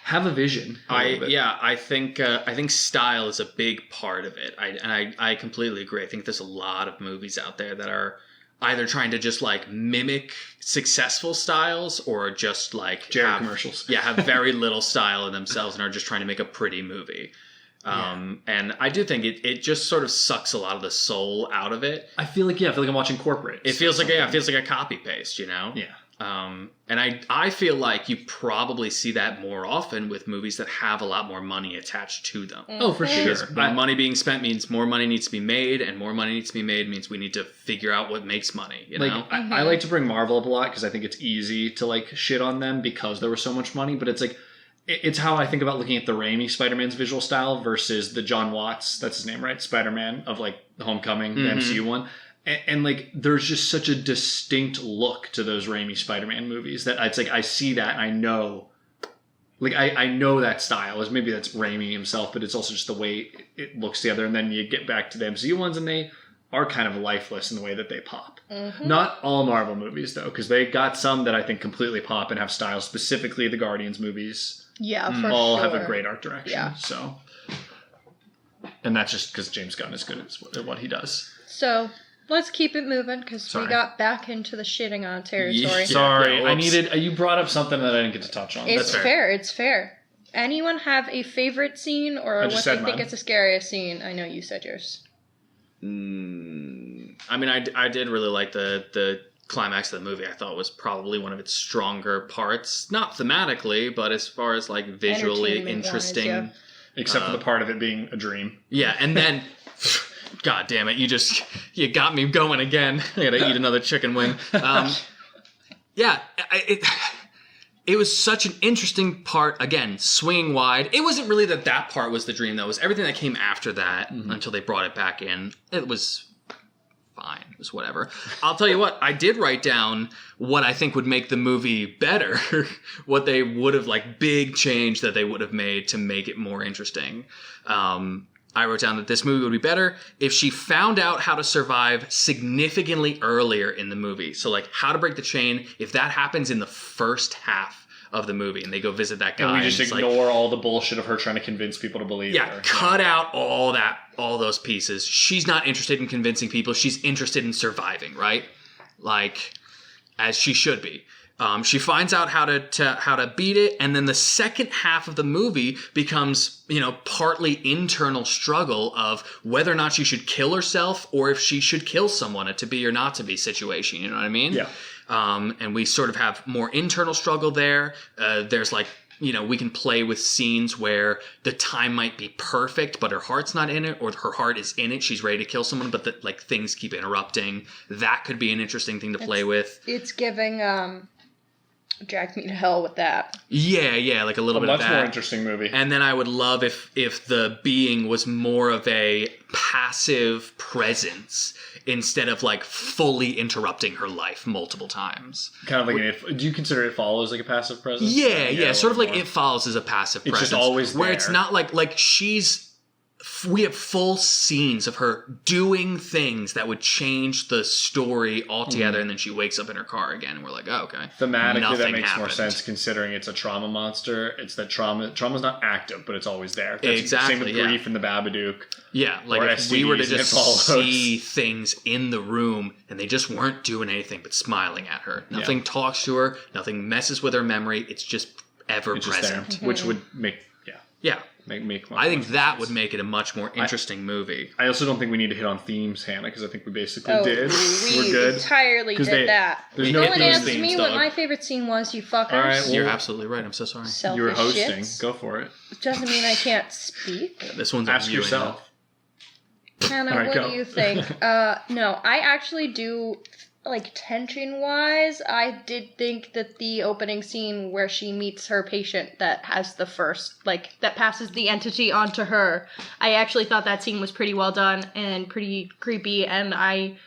have a vision. I think style is a big part of it. I completely agree. I think there's a lot of movies out there that are either trying to just like mimic successful styles or just like Jared commercials. Have very little style in themselves and are just trying to make a pretty movie. And I do think it just sort of sucks a lot of the soul out of it. I feel like I'm watching corporate. It feels like a copy paste, you know? Yeah. And I feel like you probably see that more often with movies that have a lot more money attached to them. Oh, for sure. Because money being spent means more money needs to be made, and more money needs to be made means we need to figure out what makes money. You know? I like to bring Marvel up a lot because I think it's easy to like shit on them because there was so much money, but it's like it's how I think about looking at the Raimi Spider-Man's visual style versus the John Watts, that's his name, right? Spider-Man of like the Homecoming, the MCU one. And like, there's just such a distinct look to those Raimi Spider-Man movies that it's like, I see that and I know, like, I know that style. Maybe that's Raimi himself, but it's also just the way it looks together. And then you get back to the MCU ones and they are kind of lifeless in the way that they pop. Not all Marvel movies, though, because they got some that I think completely pop and have style. Specifically, the Guardians movies. Yeah, for all sure. have a great art direction. Yeah. So, and that's just because James Gunn is good at what he does. So let's keep it moving because we got back into the shitting on territory. Sorry, I needed. You brought up something that I didn't get to touch on. It's fair. It's fair. Anyone have a favorite scene or what they think is the scariest scene? I know you said yours. I mean, I did really like the climax of the movie. I thought was probably one of its stronger parts, not thematically, but as far as like visually interesting. Except for the part of it being a dream. Yeah, and then. God damn it! You got me going again. I gotta eat another chicken wing. It was such an interesting part. Again, swinging wide. It wasn't really that part was the dream, though. It was everything that came after that until they brought it back in. It was fine. It was whatever. I'll tell you what. I did write down what I think would make the movie better. What they would have, like, big change that they would have made to make it more interesting. I wrote down that this movie would be better if she found out how to survive significantly earlier in the movie. So, like, how to break the chain, if that happens in the first half of the movie and they go visit that guy. And we just ignore all the bullshit of her trying to convince people to believe her. Cut out all those pieces. She's not interested in convincing people. She's interested in surviving, right? Like, as she should be. She finds out how to beat it, and then the second half of the movie becomes, partly internal struggle of whether or not she should kill herself or if she should kill someone, a to be or not to be situation. You know what I mean? Yeah. And we sort of have more internal struggle there. There's like, we can play with scenes where the time might be perfect, but her heart's not in it, or her heart is in it. She's ready to kill someone, but things keep interrupting. That could be an interesting thing to play with. It's giving Drag Me to Hell with that. Yeah, like a little bit of that. A much more interesting movie. And then I would love if the being was more of a passive presence instead of like fully interrupting her life multiple times. Kind of like do you consider It Follows like a passive presence? Yeah, sort of like It Follows as a passive presence. It's just always there. Where it's not like she's we have full scenes of her doing things that would change the story altogether, and then she wakes up in her car again, and we're like, oh, okay. Thematically, that Nothing makes more happened. sense considering it's a trauma monster. It's that trauma's not active, but it's always there. That's Exactly, Same with yeah. Grief and the Babadook. Yeah, like Or if we were to STDs and just it follows. see things in the room and they just weren't doing anything but smiling at her. Nothing talks to her, nothing messes with her memory. It's just ever It's just there, present. which would make make I think much that sense. would make it a much more interesting movie. I also don't think we need to hit on themes, Hannah, because I think we basically Oh, did. We're we good. entirely 'Cause did that. There's no No one theme asked themes, me what dog. my favorite scene was, you fuckers. All right, well, You're absolutely right. I'm so sorry. Selfish You were hosting. shits. Go for it. Doesn't mean I can't speak. This one's Ask on you, yourself. Hannah, All right, what go. do you think? No, I actually do, like, tension-wise, I did think that the opening scene where she meets her patient that has the first, like, that passes the entity onto her, I actually thought that scene was pretty well done and pretty creepy, and I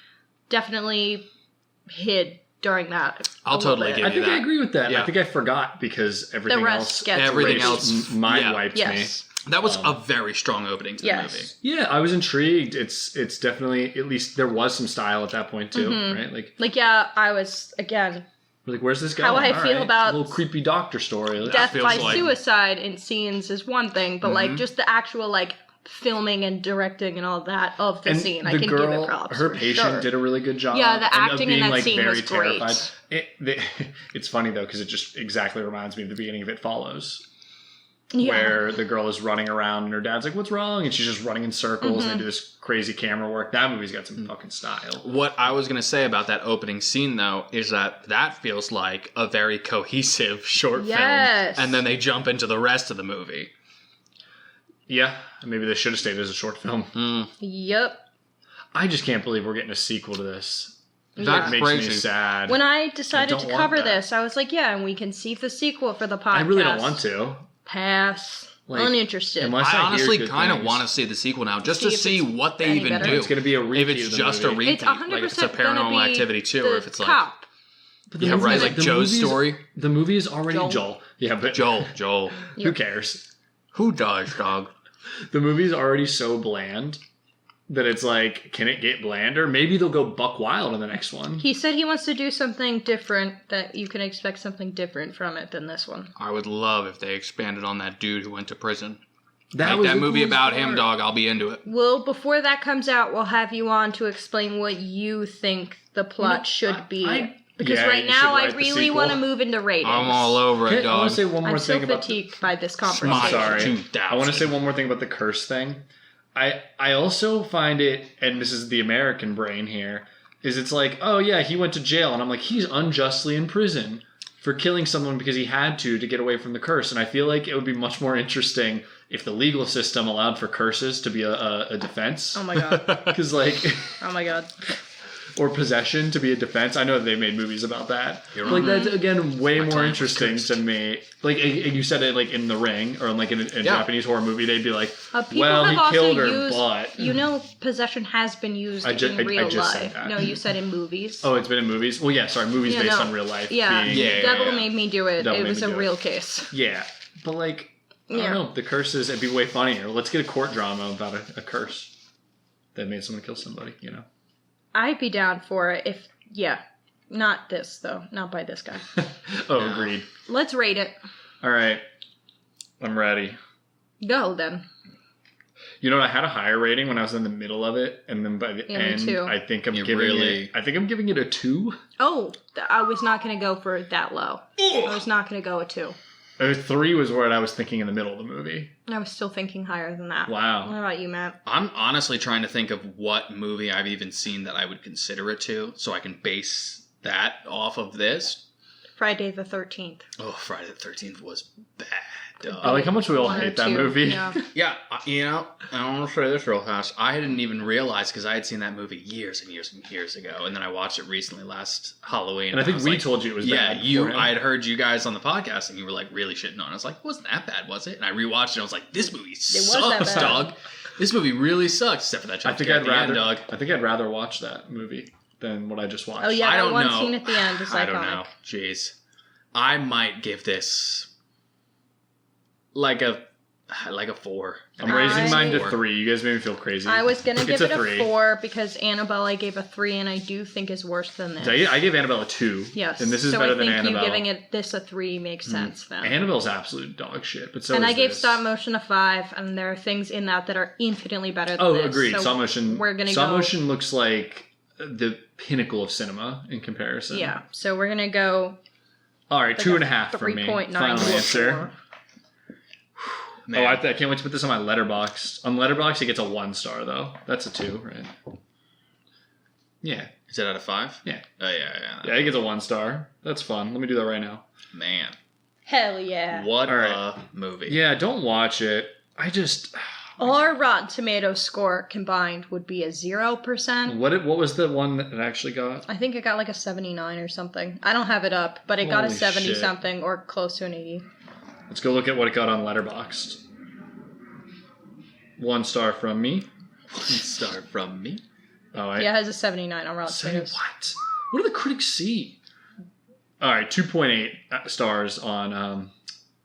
definitely hid during that. I'll totally give I you think that. I agree with that. Yeah. I think I forgot because everything The rest else, gets Everything erased. else- mind yeah. wiped me. Yes. That was a very strong opening to the movie. Yes. Yeah, I was intrigued. It's definitely, at least there was some style at that point too, right? Like, yeah, I was, again, We're like, where's this going? How I All feel right, about a little creepy doctor story. Let's- death feels by like- suicide in scenes is one thing, but, like, just the actual, like, filming and directing and all that of the and scene, the I can girl, give it props. her for patient sure. did a really good job. Yeah, the and of acting in being, that like, scene very was great. terrified. It's funny though because it just exactly reminds me of the beginning of It Follows. Yeah. Where the girl is running around and her dad's like, "What's wrong?" and she's just running in circles and they do this crazy camera work. That movie's got some fucking style. What I was going to say about that opening scene, though, is that feels like a very cohesive short Yes. film. And then they jump into the rest of the movie. Yeah, maybe they should have stayed as a short film. Yep. I just can't believe we're getting a sequel to this. That's That makes me crazy. sad. When I decided don't to want cover that. this, I was like, yeah, and we can see the sequel for the podcast. I really don't want to. Pass. Like, Uninterested. unless I hear honestly good kind of things. want to see the sequel now, just See to if see it's what they any even better. do. It's going to be a repeat. If it's of the just a movie. repeat, It's 100% like if it's a gonna Paranormal be Activity 2, the or if it's like cop. But the Yeah, movie- right, like the Joe's movie's- story. The movie is already Joel. Joel. Yeah, but Joel. who cares? Who does, dog? The movie's already so bland that it's like, can it get blander? Maybe they'll go buck wild in the next one. He said he wants to do something different, that you can expect something different from it than this one. I would love if they expanded on that dude who went to prison. That Like that the movie coolest about part. him, dog. I'll be into it. Well, before that comes out, we'll have you on to explain what you think the plot should be. Because yeah, right you now, should I write the really sequel. want to move into ratings. I'm all over Okay, it, I want dog. to say one more I'm so thing about. fatigued by this conversation. Smile. Sorry. 2000. I want to say one more thing about the curse thing. I also find it, and this is the American brain here, is it's like, oh yeah, he went to jail, and I'm like, he's unjustly in prison for killing someone because he had to get away from the curse. And I feel like it would be much more interesting if the legal system allowed for curses to be a defense. Oh my god. Because like, Oh my god. or possession to be a defense. I know they made movies about that. You're Like right. that's again way My time more was interesting cursed. to me. Like you said it like in The Ring or like in a Yeah. Japanese horror movie, they'd be like, People well, have he also killed her, used, but you know, possession has been used I in real just said life. that. No, you said in movies. oh, it's been in movies. Well, yeah, sorry, movies Yeah, based no. on real life. Yeah, being- Yeah, Devil yeah. made me do it. Devil It Made was Me a Do It. real case. yeah. But like, I Yeah. don't know. The curses, it'd be way funnier. Let's get a court drama about a curse that made someone kill somebody. You know. I'd be down for it if, yeah. Not this, though. Not by this guy. Oh, agreed. Let's rate it. All right, I'm ready. Go, then. You know, I had a higher rating when I was in the middle of it, and then by the Yeah, me end, too. I think I'm You giving really- it. I think I'm giving it a 2. Oh, I was not going to go for that low. I was not going to go a 2. 3 was what I was thinking in the middle of the movie. I was still thinking higher than that. What Wow. about you, Matt? I'm honestly trying to think of what movie I've even seen that I would consider it to, so I can base that off of this. Friday the 13th. Oh, Friday the 13th was bad. I like how much we all 1 or hate that 2. movie. Yeah. Yeah, you know, I want to say this real fast. I didn't even realize because I had seen that movie years and years and years ago, and then I watched it recently last Halloween. And I think was we like, told you it was yeah, bad. you. beforehand. I had heard you guys on the podcast, and you were like really shitting on it. I was like, it wasn't that bad, was it? And I rewatched it. and I was like, this movie was that sucks, bad. dog. This movie really sucks, except for that. I jump think scare I'd at the end, rather. dog. I think I'd rather watch that movie than what I just watched. Oh, yeah, I that don't one know. scene at the end is iconic. I don't know. Jeez, I might give this like a Like a 4. I'm raising mine to Four. 3. You guys made me feel crazy. I was going to give it a 3. 4 because Annabelle I gave a 3 and I do think is worse than this. I gave Annabelle a 2. Yes. And this is better than Annabelle. So I think you giving this a 3 makes sense then. Annabelle's absolute dog shit, but so and is I gave this. stop motion a 5, and there are things in that are infinitely better than Oh, this. agreed. So Stop motion. We're gonna stop go, motion looks like the pinnacle of cinema in comparison. Yeah, so we're gonna go. All right, 2.5 for me. 3.9 Final to a answer. 4. Oh, I can't wait to put this on my Letterboxd. On Letterboxd, it gets a 1 star though. That's a 2, right? Yeah. Is it out of 5? Yeah. Oh, yeah. Yeah, it gets a 1 star. That's fun. Let me do that right now. Man. Hell yeah. What All right. a movie. Yeah, don't watch it. I just... Our Rotten Tomatoes score combined would be a 0%. What was the one that it actually got? I think it got like a 79 or something. I don't have it up, but it got a Holy 70 shit. something or close to an 80. Let's go look at what it got on Letterboxd. 1 star from me. 1 star from me. Oh, Yeah, it has a 79 on Rotten Say Tomatoes. what? What do the critics see? All right, 2.8 stars on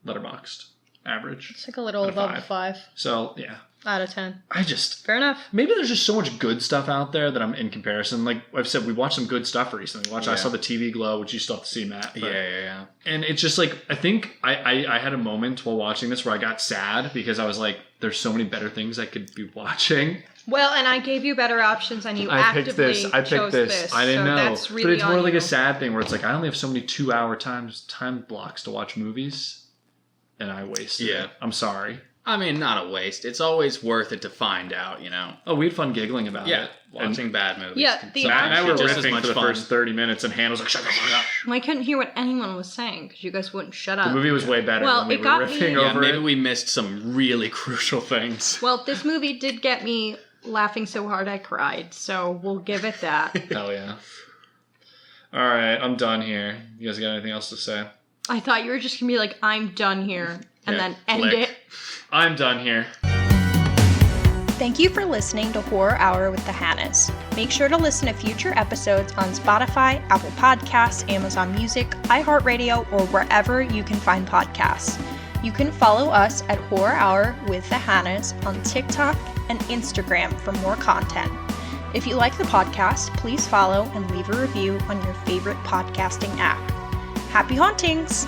Letterboxd. Average. It's like a little Out of above 5. a 5 So, yeah. out of 10. I just... Fair enough. Maybe there's just so much good stuff out there that I'm in comparison. Like I've said, we watched some good stuff recently. I saw the TV Glow, which you still have to see, Matt. But, Yeah. And it's just like, I think I had a moment while watching this where I got sad because I was like, there's so many better things I could be watching. Well, and I gave you better options, and you I picked actively this. I picked chose this. I didn't so know. That's really but it's more on like you. a sad thing where it's like, I only have so many 2-hour time blocks to watch movies. And I wasted it. I'm sorry. I mean, not a waste. It's always worth it to find out, Oh, we had fun giggling about it. Watching bad movies. Yeah, can the sometimes Matt and I be were just as riffing much for the fun. first 30 minutes, and Hannah was like, shut the fuck up. Well, I couldn't hear what anyone was saying because you guys wouldn't shut up. The movie was way better Well, when we it were got riffing me- Yeah, over maybe it. we missed some really crucial things. Well, this movie did get me laughing so hard I cried, so we'll give it that. Hell yeah. All right, I'm done here. You guys got anything else to say? I thought you were just gonna be like, I'm done here, and Yeah, then end click. it. I'm done here. Thank you for listening to Horror Hour with the Hannahs. Make sure to listen to future episodes on Spotify, Apple Podcasts, Amazon Music, iHeartRadio, or wherever you can find podcasts. You can follow us at Horror Hour with the Hannahs on TikTok and Instagram for more content. If you like the podcast, please follow and leave a review on your favorite podcasting app. Happy hauntings!